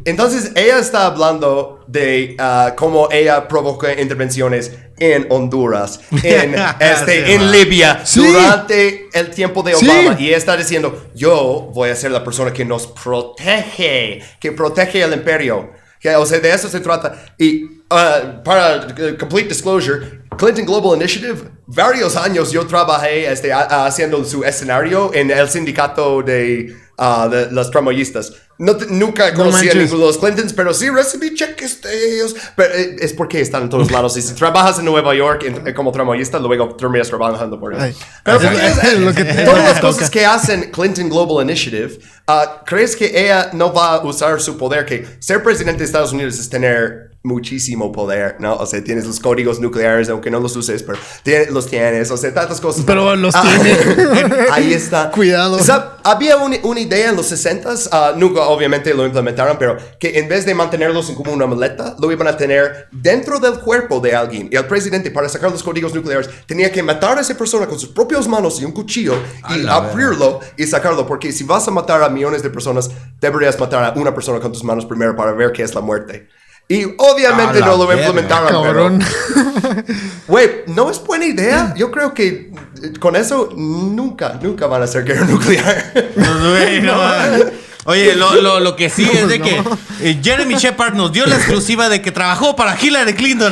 Entonces, ella está hablando de cómo ella provoca intervenciones en Honduras, en Libia, durante el tiempo de Obama. Y ella está diciendo, yo voy a ser la persona que nos protege, que protege el imperio. O sea, de eso se trata. Y para complete disclosure, Clinton Global Initiative, varios años yo trabajé haciendo su escenario en el sindicato de los tramoyistas. Nunca conocí a ninguno de los Clintons, pero sí recibí cheques de ellos. Pero es porque están en todos lados. Y si trabajas en Nueva York como tramoyista, luego terminas trabajando por ellos. Pero todas las cosas que hacen Clinton Global Initiative, ¿crees que ella no va a usar su poder? Que ser presidente de Estados Unidos es tener muchísimo poder, ¿no? O sea, tienes los códigos nucleares, aunque no los uses, pero los tienes, o sea, tantas cosas. Pero los tienes. Ahí está. Cuidado. O sea, había una idea en los 60s, nunca obviamente lo implementaron, pero que en vez de mantenerlos en como una maleta, lo iban a tener dentro del cuerpo de alguien. Y el presidente, para sacar los códigos nucleares, tenía que matar a esa persona con sus propias manos y un cuchillo y abrirlo y sacarlo. Porque si vas a matar a millones de personas, deberías matar a una persona con tus manos primero para ver qué es la muerte. Y obviamente no lo implementaron, cabrón. Güey, no es buena idea. Yo creo que con eso nunca van a hacer guerra nuclear. Oye, lo que sí es de que Jeremy Shepard nos dio la exclusiva de que trabajó para Hillary Clinton.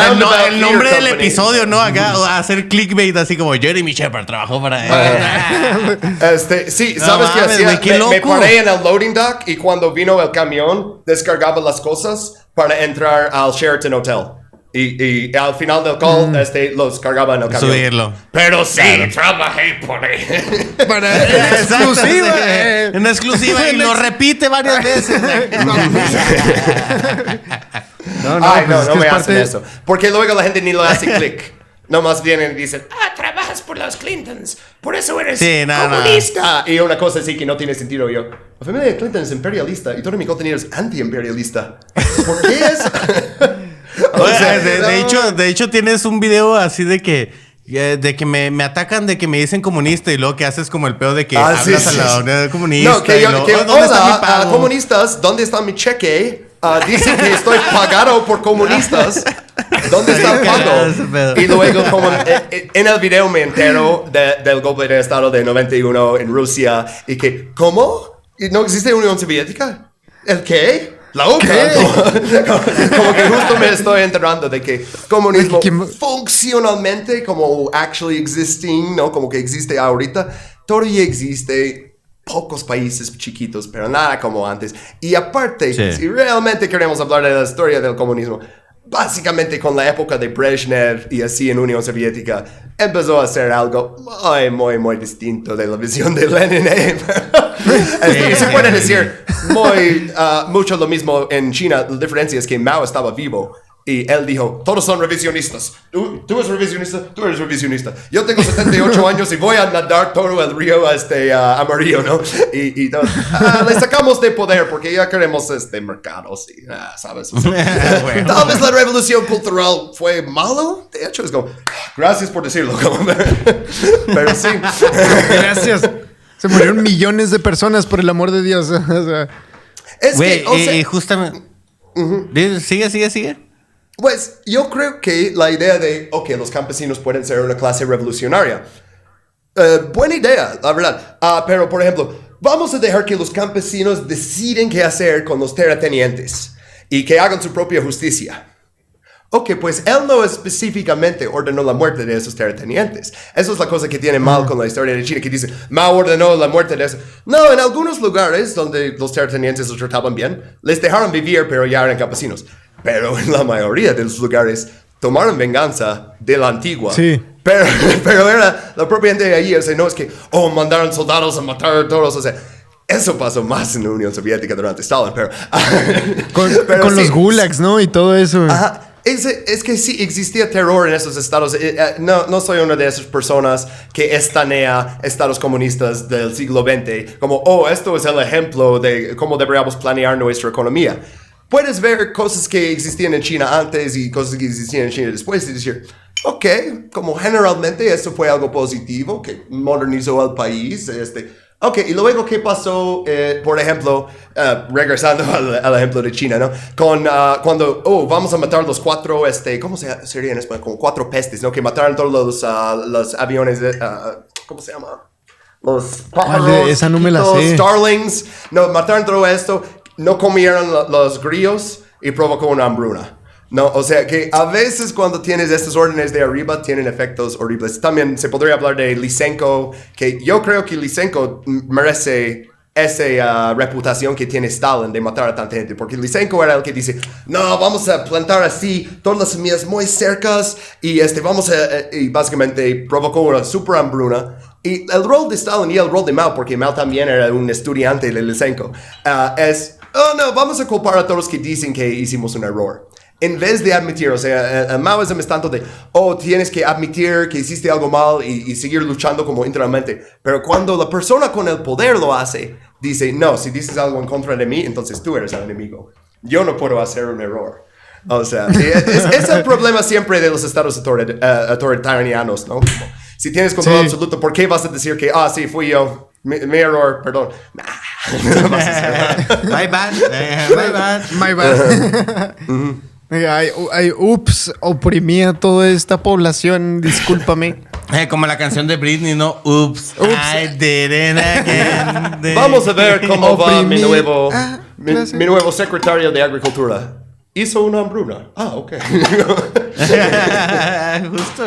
El nombre del episodio, ¿no? Acá hacer clickbait así como Jeremy Shepard trabajó para... sí, ¿sabes qué hacía? Me paré en el loading dock y cuando vino el camión descargaba las cosas para entrar al Sheraton Hotel. Y al final del call, los cargaba en el camión. Subirlo. Pero sí, trabajé por él. Para exclusiva. En exclusiva y lo repite varias veces. No me hacen eso. Porque luego la gente ni lo hace clic. Nomás vienen y dicen, trabajas por los Clintons, por eso eres comunista. Y una cosa así que no tiene sentido. Yo, la familia de Clinton es imperialista y todo mi contenido es anti-imperialista. ¿Por qué es? De hecho, tienes un video así de que me atacan, de que me dicen comunista y luego que haces como el pedo de que hablas a la unidad comunista. No, hola, comunistas, ¿dónde está mi cheque? Dicen que estoy pagado por comunistas. ¿Dónde está el pago? Y luego, como en el video me entero del golpe de Estado de 91 en Rusia y que, ¿cómo? ¿No existe Unión Soviética? ¿El qué? La OTAN. Como que justo me estoy enterando de que comunismo funcionalmente, como actually existing, ¿no? Como que existe ahorita, todavía existe. Pocos países chiquitos, pero nada como antes. Y aparte, si realmente queremos hablar de la historia del comunismo, básicamente con la época de Brezhnev y así en Unión Soviética, empezó a ser algo muy distinto de la visión de Lenin. Se puede decir mucho lo mismo en China. La diferencia es que Mao estaba vivo Y él dijo, todos son revisionistas. Tú eres revisionista, tú eres revisionista. Yo tengo 78 años y voy a nadar todo el río amarillo, ¿no? Y le sacamos de poder porque ya queremos mercados y, ¿sabes? O sea, Bueno. tal vez la revolución cultural fue malo. De hecho, es como, gracias por decirlo. Pero sí. Gracias. Se murieron millones de personas, por el amor de Dios. O sea, Es Güey, que, o sea, justamente... Sigue. pues yo creo que la idea de, ok, los campesinos pueden ser una clase revolucionaria. Buena idea, la verdad. Pero, por ejemplo, vamos a dejar que los campesinos deciden qué hacer con los terratenientes y que hagan su propia justicia. Ok, pues él no específicamente ordenó la muerte de esos terratenientes. Eso es la cosa que tiene mal con la historia de China, que dice, Mao ordenó la muerte de esos. No, en algunos lugares donde los terratenientes los trataban bien, les dejaron vivir, pero ya eran campesinos. Pero en la mayoría de los lugares tomaron venganza de la antigua. Sí. Pero era la propia gente de allí, o sea, no es que, mandaron soldados a matar a todos, o sea, eso pasó más en la Unión Soviética durante Stalin, pero... pero con sí, los gulags, ¿no? Y todo eso. Ajá. Es que sí existía terror en esos estados. No soy una de esas personas que estanea estados comunistas del siglo XX como, esto es el ejemplo de cómo deberíamos planear nuestra economía. Puedes ver cosas que existían en China antes y cosas que existían en China después y decir, ok, como generalmente esto fue algo positivo que modernizó al país. Ok, y luego, ¿qué pasó, por ejemplo, regresando al ejemplo de China, ¿no? Cuando, vamos a matar los 4, ¿cómo sería en español? Como 4 pestes, ¿no? Que mataron todos los aviones, ¿cómo se llama? Los pájaros, esa no me la sé. Starlings, no, mataron todo esto, no comieron los grillos y provocó una hambruna. No, o sea que a veces cuando tienes estas órdenes de arriba tienen efectos horribles. También se podría hablar de Lysenko, que yo creo que Lysenko merece esa reputación que tiene Stalin de matar a tanta gente, porque Lysenko era el que dice, no, vamos a plantar así todas las semillas muy cercas y y básicamente provocó una super hambruna. Y el rol de Stalin y el rol de Mao, porque Mao también era un estudiante de Lysenko, es, no, vamos a culpar a todos que dicen que hicimos un error. En vez de admitir, o sea, el maoísmo es tanto de, tienes que admitir que hiciste algo mal y seguir luchando como internamente. Pero cuando la persona con el poder lo hace, dice, no, si dices algo en contra de mí, entonces tú eres el enemigo. Yo no puedo hacer un error. O sea, es el problema siempre de los estados autoritarianos, ¿no? Si tienes control absoluto, ¿por qué vas a decir que, sí, fui yo? Mi error, perdón. No vas a hacer. My bad. My bad. Ups, oprimí a toda esta población, discúlpame. Como la canción de Britney, ¿no? Oops, I did it again. Vamos a ver cómo va mi nuevo gracias. secretario de Agricultura. Hizo una hambruna. Ok. Justo.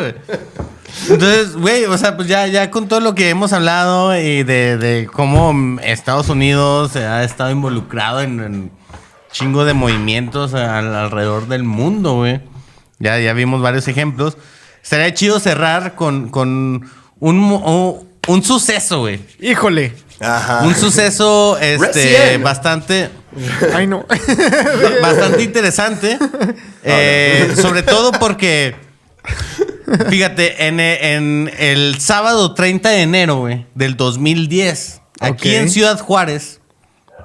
Entonces, güey, o sea, pues ya con todo lo que hemos hablado y de cómo Estados Unidos ha estado involucrado en chingo de movimientos alrededor del mundo, güey. Ya vimos varios ejemplos. Estaría chido cerrar con un suceso, güey. Híjole. Ajá. Un suceso Recién. bastante Ay, no. bastante interesante. Sobre todo porque fíjate, en el sábado 30 de enero, güey, del 2010, aquí en Ciudad Juárez.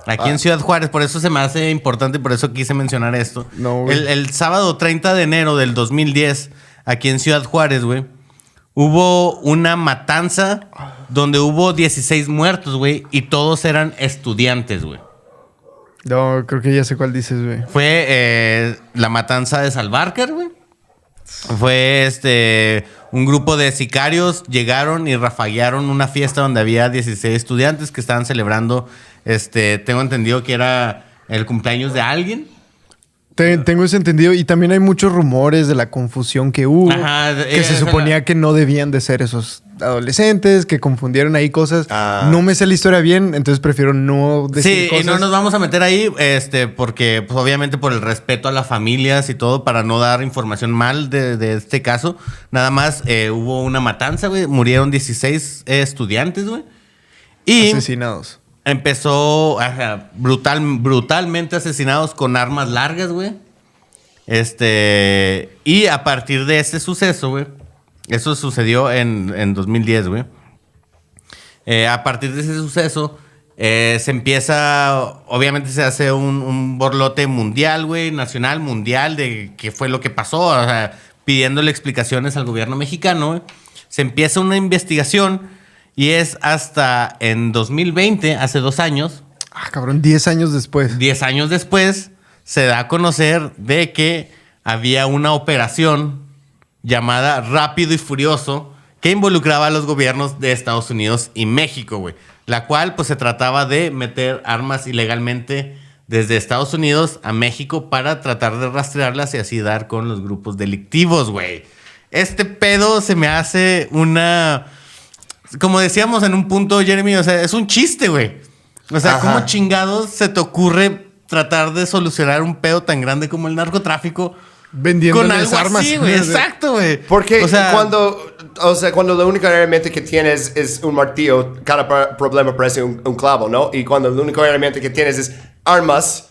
En Ciudad Juárez, por eso se me hace importante, por eso quise mencionar esto. No, el sábado 30 de enero del 2010, aquí en Ciudad Juárez, güey, hubo una matanza donde hubo 16 muertos, güey, y todos eran estudiantes, güey. No, creo que ya sé cuál dices, güey. Fue la matanza de Salvarcar, güey. Fue un grupo de sicarios llegaron y rafaguearon una fiesta donde había 16 estudiantes que estaban celebrando, tengo entendido que era el cumpleaños de alguien. Tengo eso entendido. Y también hay muchos rumores de la confusión que hubo. Ajá, que se suponía que no debían de ser esos adolescentes, que confundieron ahí cosas. No me sé la historia bien, entonces prefiero no decir cosas. Sí, y no nos vamos a meter ahí, porque pues, obviamente por el respeto a las familias y todo, para no dar información mal de este caso. Nada más hubo una matanza, güey. Murieron 16 estudiantes, güey. Y asesinados. empezó brutalmente asesinados con armas largas, güey. Y a partir de ese suceso, güey, eso sucedió en 2010, güey. A partir de ese suceso, se empieza, obviamente se hace un borlote mundial, güey, nacional, mundial, de qué fue lo que pasó, o sea, pidiéndole explicaciones al gobierno mexicano, güey. Se empieza una investigación y es hasta en 2020, hace 2 años. Ah, cabrón, 10 años después. 10 años después, se da a conocer de que había una operación llamada Rápido y Furioso que involucraba a los gobiernos de Estados Unidos y México, güey. La cual, pues, se trataba de meter armas ilegalmente desde Estados Unidos a México para tratar de rastrearlas y así dar con los grupos delictivos, güey. Este pedo se me hace una... Como decíamos en un punto, Jeremy, o sea, es un chiste, güey. O sea, ¿cómo chingados se te ocurre tratar de solucionar un pedo tan grande como el narcotráfico vendiéndoles con algo armas? así, güey? Exacto, güey. Porque o sea, cuando la única herramienta que tienes es un martillo, cada problema parece un clavo, ¿no? Y cuando la única herramienta que tienes es armas,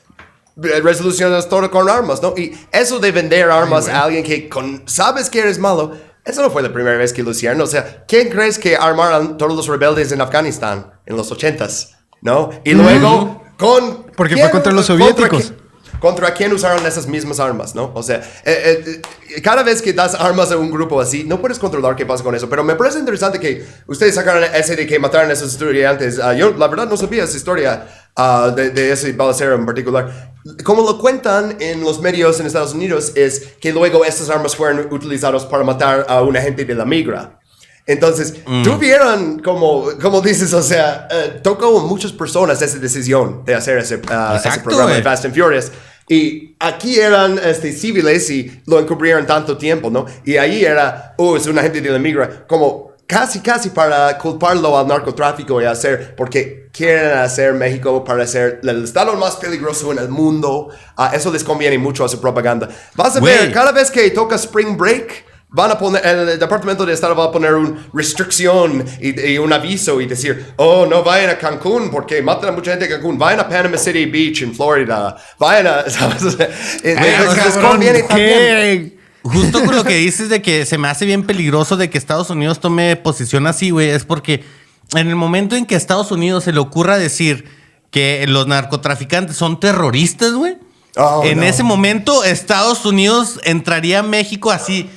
resolucionas todo con armas, ¿no? Y eso de vender armas a alguien que sabes que eres malo, eso no fue la primera vez que lo hicieron. O sea, ¿quién crees que armaron todos los rebeldes en Afganistán en los 80s? ¿No? Y luego Porque fue contra los soviéticos. ¿Contra quién usaron esas mismas armas, no? O sea, cada vez que das armas a un grupo así, no puedes controlar qué pasa con eso. Pero me parece interesante que ustedes sacaron ese de que mataron a esos estudiantes. Yo, la verdad, no sabía esa historia de ese balacero en particular. Como lo cuentan en los medios en Estados Unidos, es que luego estas armas fueron utilizadas para matar a un agente de la migra. Entonces, tuvieron, como dices, o sea, tocó a muchas personas esa decisión de hacer ese programa de Fast and Furious. Y aquí eran civiles y lo encubrieron tanto tiempo, ¿no? Y ahí era, es un agente de la migra, como casi para culparlo al narcotráfico y porque quieren hacer México para ser el estado más peligroso en el mundo. Eso les conviene mucho a su propaganda. Vas a ver, cada vez que toca Spring Break, van a poner, el Departamento de Estado va a poner una restricción y un aviso y decir, no vayan a Cancún porque matan a mucha gente en Cancún. Vayan a Panama City Beach en Florida. Vayan a... ¿sabes? Les conviene también. Justo con lo que dices de que se me hace bien peligroso de que Estados Unidos tome posición así, güey, es porque en el momento en que a Estados Unidos se le ocurra decir que los narcotraficantes son terroristas, güey, en ese momento Estados Unidos entraría a México así...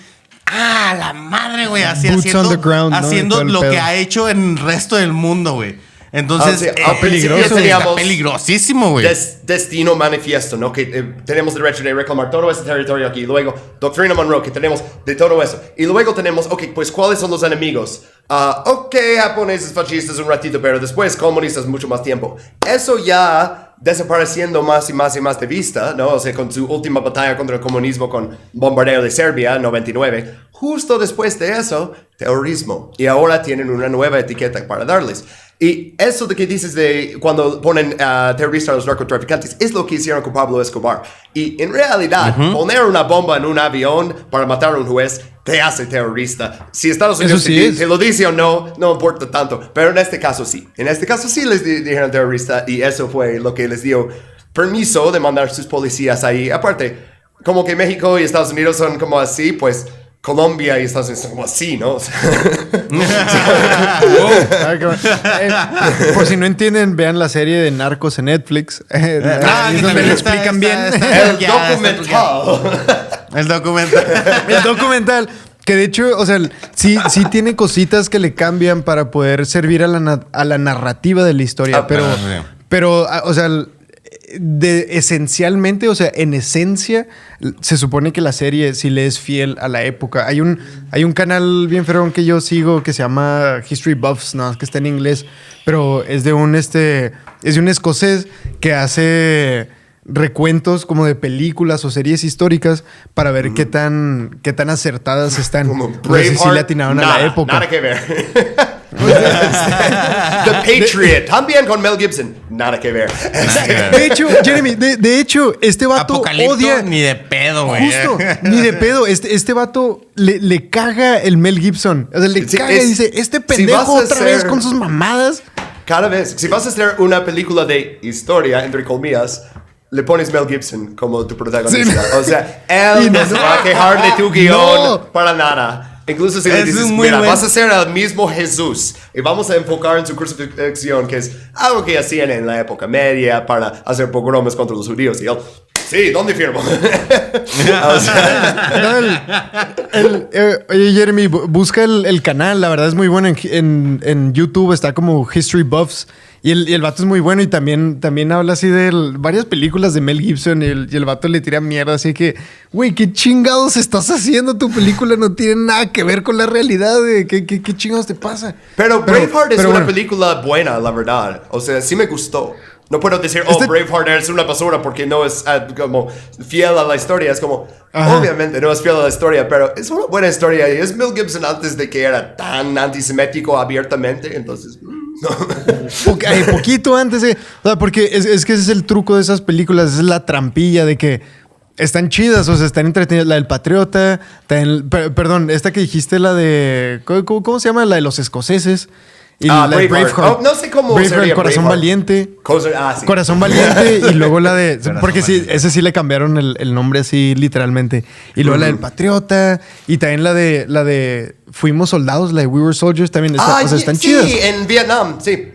la madre, güey. Así haciendo lo que ha hecho en el resto del mundo, güey. Entonces, peligroso. Peligrosísimo, güey. Destino manifiesto, ¿no? Que tenemos derecho de reclamar todo ese territorio aquí. Luego, Doctrina Monroe, que tenemos de todo eso. Y luego tenemos, pues, ¿cuáles son los enemigos? Japoneses, fascistas un ratito, pero después comunistas mucho más tiempo. Eso ya desapareciendo más y más de vista, ¿no? O sea, con su última batalla contra el comunismo con bombardeo de Serbia, 99. Justo después de eso, terrorismo. Y ahora tienen una nueva etiqueta para darles. Y eso de que dices de cuando ponen terroristas a los narcotraficantes es lo que hicieron con Pablo Escobar. Y en realidad, poner una bomba en un avión para matar a un juez te hace terrorista. Si Estados Unidos te lo dice o no importa tanto. Pero en este caso sí. En este caso sí les dijeron terrorista y eso fue lo que les dio permiso de mandar sus policías ahí. Aparte, como que México y Estados Unidos son como así, pues... Colombia y Estados Unidos son como así, ¿no? Por si no entienden, vean la serie de Narcos en Netflix. Donde lo explican bien. El documental. El documental. Que de hecho, o sea, sí tiene cositas que le cambian para poder servir a la narrativa de la historia. Pero, o sea... esencialmente, o sea, en esencia, se supone que la serie sí le es fiel a la época. Hay un canal bien fregón que yo sigo que se llama History Buffs, no, que está en inglés, pero es de un escocés que hace recuentos como de películas o series históricas para ver qué tan acertadas están. Como no sé si le atinaron a la época. Nada que ver. The Patriot, también con Mel Gibson. Nada que ver. De hecho, Jeremy, de hecho, este vato Apocalipto, odia... ni de pedo, güey. Justo, ni de pedo. Este vato le caga el Mel Gibson. O sea, le caga y dice, este pendejo otra vez con sus mamadas. Cada vez, si vas a hacer una película de historia, entre comillas, le pones Mel Gibson como tu protagonista. Sí. O sea, él no se va a quejar de tu guión para nada. Incluso si le dices, mira, vas a ser el mismo Jesús y vamos a enfocar en su crucifixión, que es algo que hacían en la época media para hacer pogromes contra los judíos. Y él, sí, ¿dónde firmo? O sea, Oye, Jeremy, busca el canal. La verdad es muy bueno en YouTube. Está como History Buffs. Y el vato es muy bueno y también habla así de varias películas de Mel Gibson y el vato le tira mierda. Así que, güey, ¿qué chingados estás haciendo? Tu película no tiene nada que ver con la realidad. ¿Qué chingados te pasa? Pero Braveheart es una película buena, la verdad. O sea, sí me gustó. No puedo decir, Braveheart es una basura porque no es como fiel a la historia. Es como, obviamente no es fiel a la historia, pero es una buena historia. Y es Mel Gibson antes de que era tan antisemético abiertamente. Entonces, no. Poquito antes. O sea, porque es que ese es el truco de esas películas. Es la trampilla de que están chidas, o sea, están entretenidas. La del Patriota. Perdón, esta que dijiste, la de... ¿Cómo se llama? La de los escoceses. Y la de Braveheart. No sé cómo Braveheart, Corazón Valiente. Sí. Corazón Valiente. Y luego la de... Porque sí, ese sí le cambiaron el nombre así literalmente. Y luego la del Patriota. Y también la de Fuimos Soldados, la de We Were Soldiers también. O sea, están chidas. Sí, en Vietnam, sí.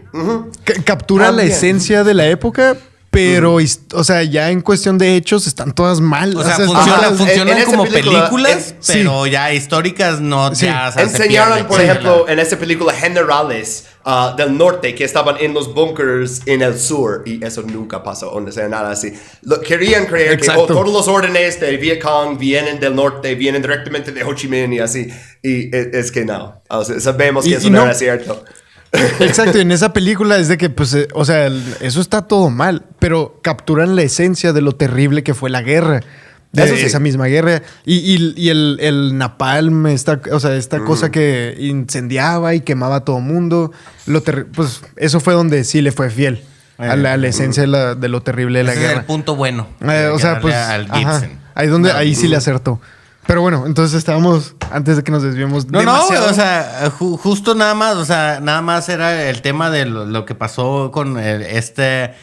Captura la esencia de la época. Pero, o sea, ya en cuestión de hechos están todas mal. O sea, funcionan como películas, pero ya históricas no. Sí. Ya, o sea, enseñaron, por ejemplo, en esa película generales del norte que estaban en los bunkers en el sur. Y eso nunca pasó, o sea, nada así. Querían creer que todos los órdenes de Vietcong vienen del norte, vienen directamente de Ho Chi Minh y así. Y es que no. O sea, sabemos que eso no era cierto. Exacto, y en esa película es de que, pues, o sea, eso está todo mal, pero capturan la esencia de lo terrible que fue la guerra. Esa misma guerra. Y el napalm, esta cosa que incendiaba y quemaba a todo mundo. Pues eso fue donde sí le fue fiel a la esencia de lo terrible de la guerra. Es el punto bueno. O sea, pues. Al Gibson. Ahí sí le acertó. Pero bueno, entonces estábamos, antes de que nos desviemos demasiado. No, o sea, justo nada más, o sea, nada más era el tema de lo que pasó con esta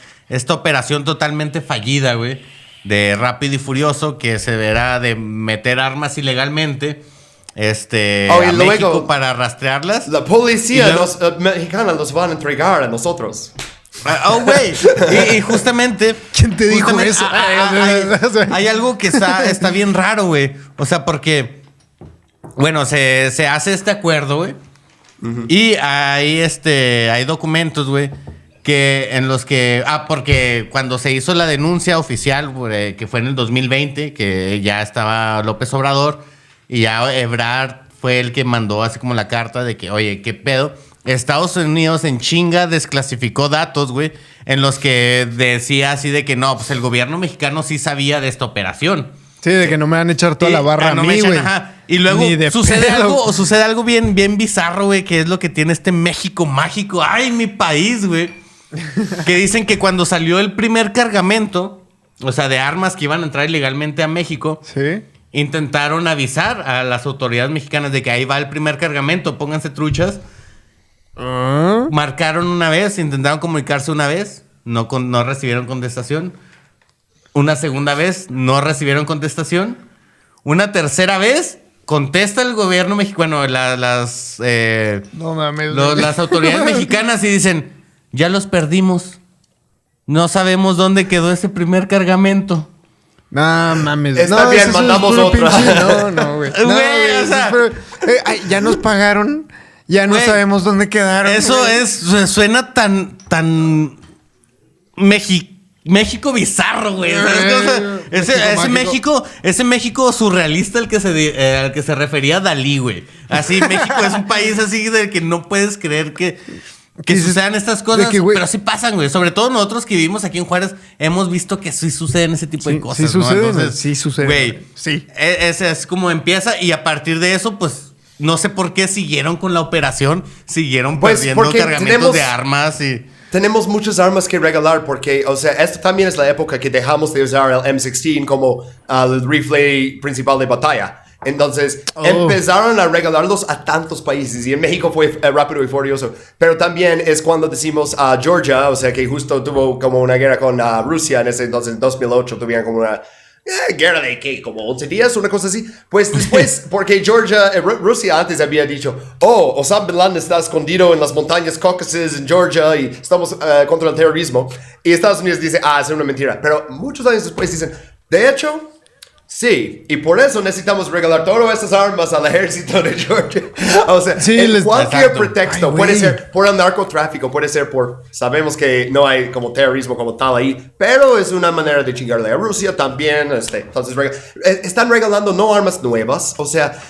operación totalmente fallida, güey, de Rápido y Furioso, que se verá de meter armas ilegalmente a México para rastrearlas. La policía mexicana los van a entregar a nosotros. Güey. Y justamente... ¿Quién te dijo eso? Hay algo que está bien raro, güey. O sea, porque... Bueno, se hace este acuerdo, güey. Y hay documentos, güey, en los que... porque cuando se hizo la denuncia oficial, güey, que fue en el 2020, que ya estaba López Obrador, y ya Ebrard fue el que mandó así como la carta de que, oye, ¿qué pedo? Estados Unidos en chinga desclasificó datos, güey, en los que decía así de que no, pues el gobierno mexicano sí sabía de esta operación. Sí, de que no me van a echar toda la barra a mí, güey. Y luego sucede algo bien, bien bizarro, güey, que es lo que tiene este México mágico. ¡Ay, mi país, güey! Que dicen que cuando salió el primer cargamento, o sea, de armas que iban a entrar ilegalmente a México... Sí. Intentaron avisar a las autoridades mexicanas de que ahí va el primer cargamento, pónganse truchas. Marcaron una vez, intentaron comunicarse una vez, no recibieron contestación. Una segunda vez, no recibieron contestación. Una tercera vez, contesta el gobierno mexicano, las autoridades mexicanas y dicen, ya los perdimos. No sabemos dónde quedó ese primer cargamento. No mames. Está bien, mandamos otra. No, güey. O sea, ya nos pagaron. Ya no sabemos dónde quedaron. Eso suena tan México bizarro, güey. Ese México surrealista al que se refería Dalí, güey. Así, México es un país así del que no puedes creer que sucedan estas cosas, pero sí pasan, güey. Sobre todo nosotros que vivimos aquí en Juárez, hemos visto que sí suceden ese tipo de cosas, ¿no? Entonces, sí suceden. Güey, sí. Es como empieza y a partir de eso, pues, no sé por qué siguieron con la operación. Siguieron perdiendo cargamentos de armas y... Tenemos muchas armas que regalar porque, o sea, esto también es la época que dejamos de usar el M16 como el rifle principal de batalla. Entonces empezaron a regalarlos a tantos países y en México fue rápido y furioso. Pero también es cuando decimos a Georgia, o sea que justo tuvo como una guerra con Rusia en ese entonces, en 2008 tuvieron como una guerra de ¿qué? Como 11 días, una cosa así. Pues después, porque Georgia, Rusia antes había dicho, Osama Bin Laden está escondido en las montañas Caucasus en Georgia y estamos contra el terrorismo. Y Estados Unidos dice, es una mentira. Pero muchos años después dicen, de hecho, sí, y por eso necesitamos regalar todas esas armas al ejército de Georgia. O sea, sí, cualquier pretexto, puede ser por el narcotráfico, puede ser por, sabemos que no hay como terrorismo como tal ahí, pero es una manera de chingarle a Rusia también. Entonces, están regalando no armas nuevas, o sea,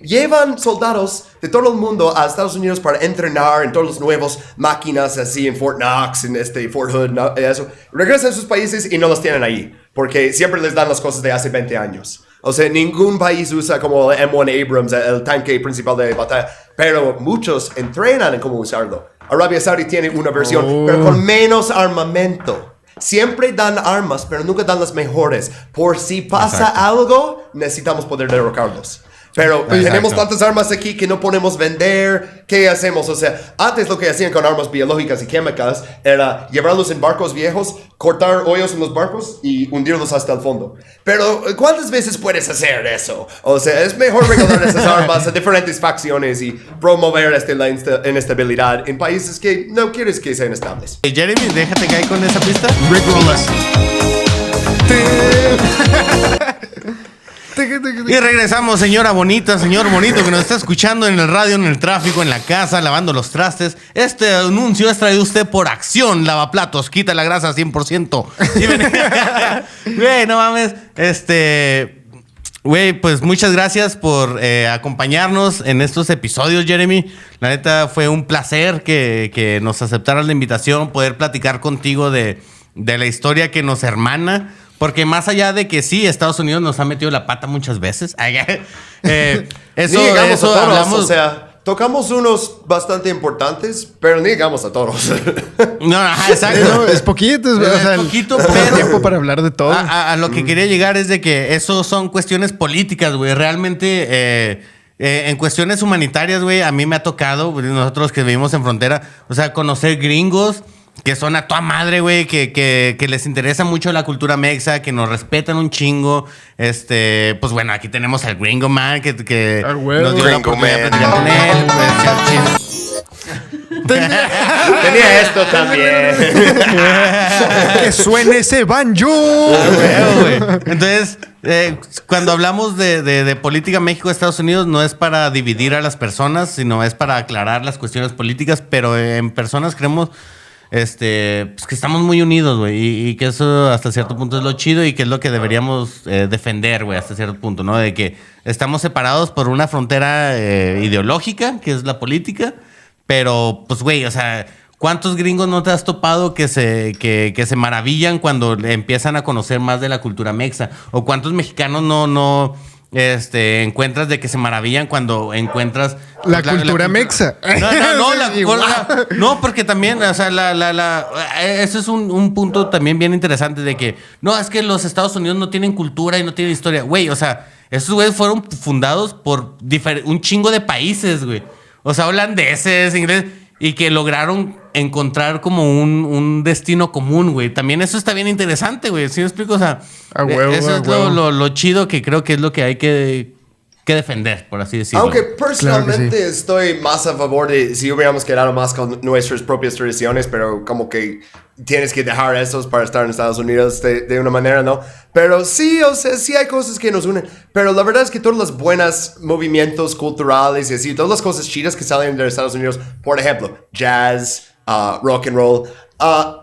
llevan soldados de todo el mundo a Estados Unidos para entrenar en todos los nuevos máquinas así en Fort Knox, en Fort Hood, eso. Regresan a sus países y no los tienen ahí. Porque siempre les dan las cosas de hace 20 años. O sea, ningún país usa como el M1 Abrams, el tanque principal de batalla. Pero muchos entrenan en cómo usarlo. Arabia Saudí tiene una versión, pero con menos armamento. Siempre dan armas, pero nunca dan las mejores. Por si pasa algo, necesitamos poder derrocarlos. Pero tenemos tantas armas aquí que no podemos vender. ¿Qué hacemos? O sea, antes lo que hacían con armas biológicas y químicas era llevarlos en barcos viejos, cortar hoyos en los barcos y hundirlos hasta el fondo. Pero ¿cuántas veces puedes hacer eso? O sea, es mejor regalar esas armas a diferentes facciones y promover la inestabilidad en países que no quieres que sean estables. Jeremy, déjate caer con esa pista. Rick Rollers. Y regresamos, señora bonita, señor bonito que nos está escuchando en el radio, en el tráfico, en la casa, lavando los trastes. Este anuncio es traído usted por Acción Lavaplatos. Quita la grasa 100%. Güey, no mames. Güey, pues muchas gracias por acompañarnos en estos episodios, Jeremy. La neta fue un placer que nos aceptaras la invitación, poder platicar contigo de la historia que nos hermana. Porque más allá de que sí, Estados Unidos nos ha metido la pata muchas veces. Eso hablamos. O sea, tocamos unos bastante importantes, pero ni llegamos a todos. No, exacto. No, es poquito. O sea, poquito, pero tiempo para hablar de todo. A lo que quería llegar es de que eso son cuestiones políticas, güey. Realmente, en cuestiones humanitarias, güey, a mí me ha tocado, nosotros que vivimos en frontera, o sea, conocer gringos que son a toda madre, güey, que les interesa mucho la cultura mexa, que nos respetan un chingo. Pues bueno, aquí tenemos al Gringo Man, que nos dio la oportunidad de platicar con él. Tenía esto también. Que suene ese banjo. Entonces, cuando hablamos de política México-Estados Unidos, no es para dividir a las personas, sino es para aclarar las cuestiones políticas, pero en personas creemos... pues que estamos muy unidos, güey, y que eso hasta cierto punto es lo chido y que es lo que deberíamos defender, güey, hasta cierto punto, ¿no? De que estamos separados por una frontera ideológica, que es la política, pero, pues, güey, o sea, ¿cuántos gringos no te has topado que se maravillan cuando empiezan a conocer más de la cultura mexa? ¿O cuántos mexicanos no encuentras de que se maravillan cuando encuentras la cultura mexa? No, porque también, o sea, eso es un punto también bien interesante de que no, es que los Estados Unidos no tienen cultura y no tienen historia, güey. O sea, esos güeyes fueron fundados por un chingo de países, güey. O sea, holandeses, ingleses, y que lograron encontrar como un destino común, güey. También eso está bien interesante, güey. ¿Sí me explico? O sea, eso es lo chido que creo que es lo que hay que defender, por así decirlo. Aunque personalmente estoy más a favor de si hubiéramos quedado más con nuestras propias tradiciones, pero como que tienes que dejar esos para estar en Estados Unidos de una manera, ¿no? Pero sí, o sea, sí hay cosas que nos unen. Pero la verdad es que todos los buenos movimientos culturales y así, todas las cosas chidas que salen de Estados Unidos, por ejemplo, jazz, rock and roll,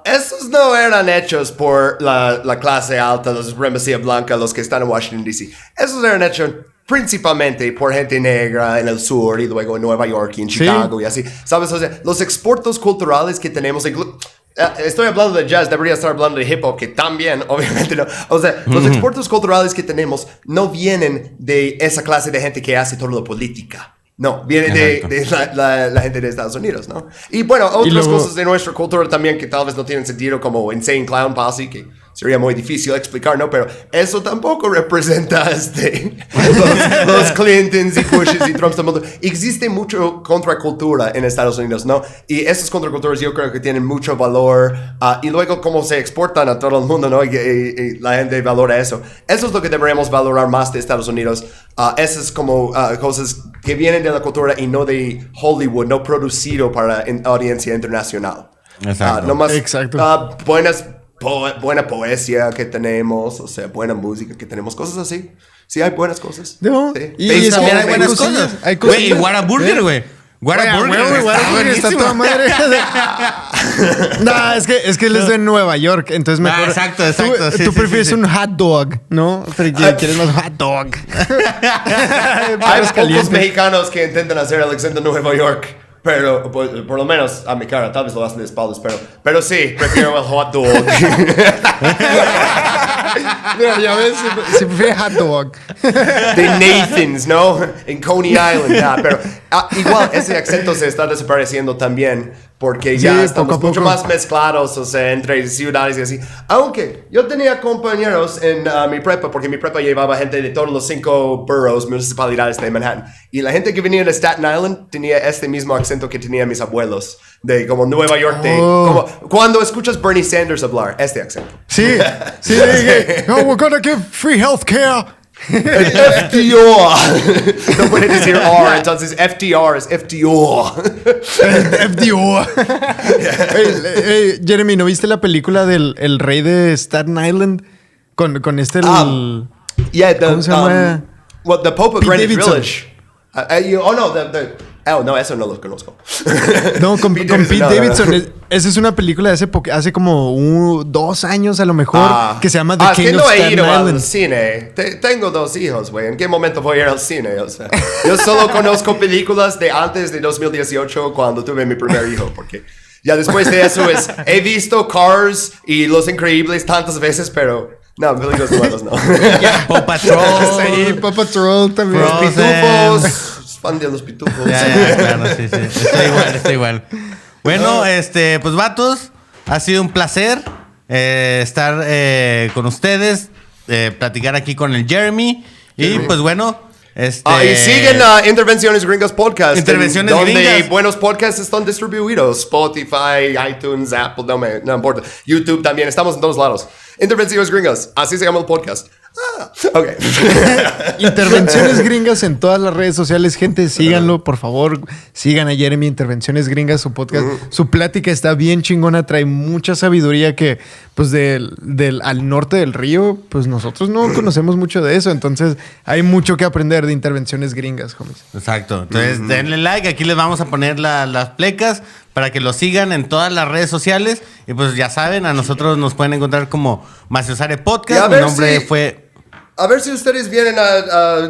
esos no eran hechos por la clase alta, los supremacía blanca, los que están en Washington, D.C. Esos eran hechos principalmente por gente negra en el sur y luego en Nueva York y en Chicago y así. ¿Sabes? O sea, los exportos culturales que tenemos... Estoy hablando de jazz, debería estar hablando de hip hop, que también, obviamente no. O sea, los exportos culturales que tenemos no vienen de esa clase de gente que hace toda la política. No, viene de la gente de Estados Unidos, ¿no? Y bueno, otras cosas de nuestra cultura también que tal vez no tienen sentido, como Insane Clown Posse, que sería muy difícil explicar, ¿no? Pero eso tampoco representa los Clintons y Bushes y Trumps del mundo. Existe mucho contracultura en Estados Unidos, ¿no? Y esas contraculturas yo creo que tienen mucho valor y luego cómo se exportan a todo el mundo, ¿no? Y la gente valora eso. Eso es lo que deberíamos valorar más de Estados Unidos. Esas como cosas que vienen de la cultura y no de Hollywood, no producido para audiencia internacional. Exacto. Nomás, Exacto. Buena poesía que tenemos, o sea, buena música que tenemos, cosas así. Sí, hay buenas cosas. No, Sí. y Pero es también que hay buenas cosillas, cosas. hay Güey, y cosillas. Whataburger, güey. Whataburger Whataburger está toda madre. No, es que él es de Nueva York, entonces mejor. Exacto. Tú, Sí, tú sí, prefieres sí. un hot dog, ¿no? Quieres más hot dog. Hay Perros pocos calientes. mexicanos que intentan hacer el acento de Nueva York. Pero, por lo menos a mi cara, tal vez lo hacen de espaldas, pero sí, prefiero el hot dog. Mira, ya ves, si prefiere hot dog. De Nathan's, ¿no? En Coney Island, pero igual ese acento se está desapareciendo también porque ya Sí, estamos poco a mucho poco. más mezclados, o sea, entre ciudades y así. Aunque yo tenía compañeros en mi prepa, porque mi prepa llevaba gente de todos los 5 boroughs, municipalidades de Manhattan, y la gente que venía de Staten Island tenía este mismo acento que tenían mis abuelos, de como Nueva York, como cuando escuchas Bernie Sanders hablar, este acento. Sí, no, we're gonna give free healthcare. FDR. No puede decir R, entonces FDR es FDR. FDO. Hey, Jeremy, ¿no viste la película del el rey de Staten Island? Con este... Yeah, ¿Cómo se llama? Well, the Pope of Pete Greenwich Davidson. Village. No, eso no lo conozco. No, con Pete no, Davidson. no. Esa es una película de hace como 2 años a lo mejor, que se llama The es que King no of he Staten ido al Island. cine. Tengo 2 hijos, güey. ¿En qué momento voy a ir al cine? O sea, yo solo conozco películas de antes de 2018 cuando tuve mi primer hijo, porque ya después de eso he visto Cars y Los Increíbles tantas veces, pero no, películas nuevas no. Paw Patrol. Sí, Paw Patrol también. Los Frozen. pitufos. Fan de los pitufos. Ya, claro, sí. Está igual. Bueno, pues vatos, ha sido un placer estar con ustedes, platicar aquí con el Jeremy. Y pues bueno, y siguen Intervenciones Gringas Podcast. Intervenciones donde Gringas. buenos podcasts están distribuidos. Spotify, iTunes, Apple, no importa. YouTube también. Estamos en todos lados. Intervenciones Gringas. Así se llama el podcast. Ok. Intervenciones Gringas en todas las redes sociales. Gente, síganlo, por favor. Sigan a Jeremy Intervenciones Gringas, su podcast. Su plática está bien chingona. Trae mucha sabiduría que, pues, al norte del río, pues nosotros no conocemos mucho de eso. Entonces, hay mucho que aprender de Intervenciones Gringas, homies. Exacto. Entonces, denle like. Aquí les vamos a poner las plecas para que lo sigan en todas las redes sociales. Y pues ya saben, a nosotros nos pueden encontrar como Maciosare Y Podcast. a Mi ver nombre si- fue... A ver si ustedes vienen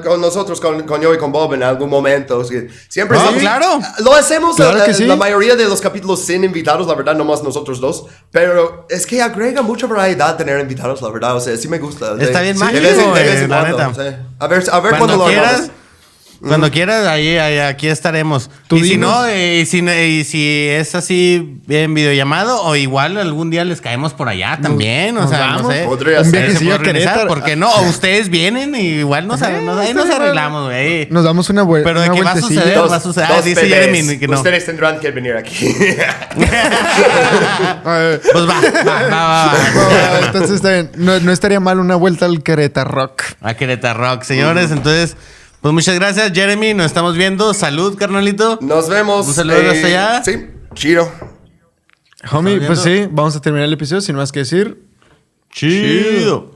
con nosotros, con yo y con Bob en algún momento. Siempre Oh, sí. claro. Lo hacemos Claro que sí. la mayoría de los capítulos sin invitados, la verdad, nomás nosotros dos. Pero es que agrega mucha variedad tener invitados, la verdad. O sea, sí me gusta. Está bien de mágico, vez en la cuando, neta. sí. A ver cuando Cuando lo quieras, hagamos. cuando quieras, ahí, aquí estaremos. Tú Y si dinos. no, y si es así en videollamado, o igual algún día les caemos por allá también. O nos sea, no vamos. sé. Podría Un ser. viajecillo Se puede a organizar, Querétaro. ¿por qué no? O ustedes vienen y igual ahí nos arreglamos, güey. Nos damos una vuelta. Pero de que va a suceder, va a suceder. Ah, dice bebés. Jeremy que no. Ustedes tendrán que venir aquí. Pues va. Entonces está bien. No estaría mal una vuelta al Querétaro Rock. A Querétaro Rock, señores. Entonces, pues muchas gracias, Jeremy. Nos estamos viendo. Salud, carnalito. Nos vemos. Un saludo hasta allá. Sí, chido. Homie, ¿Estás pues viendo? sí, vamos a terminar el episodio sin más que decir. Chido.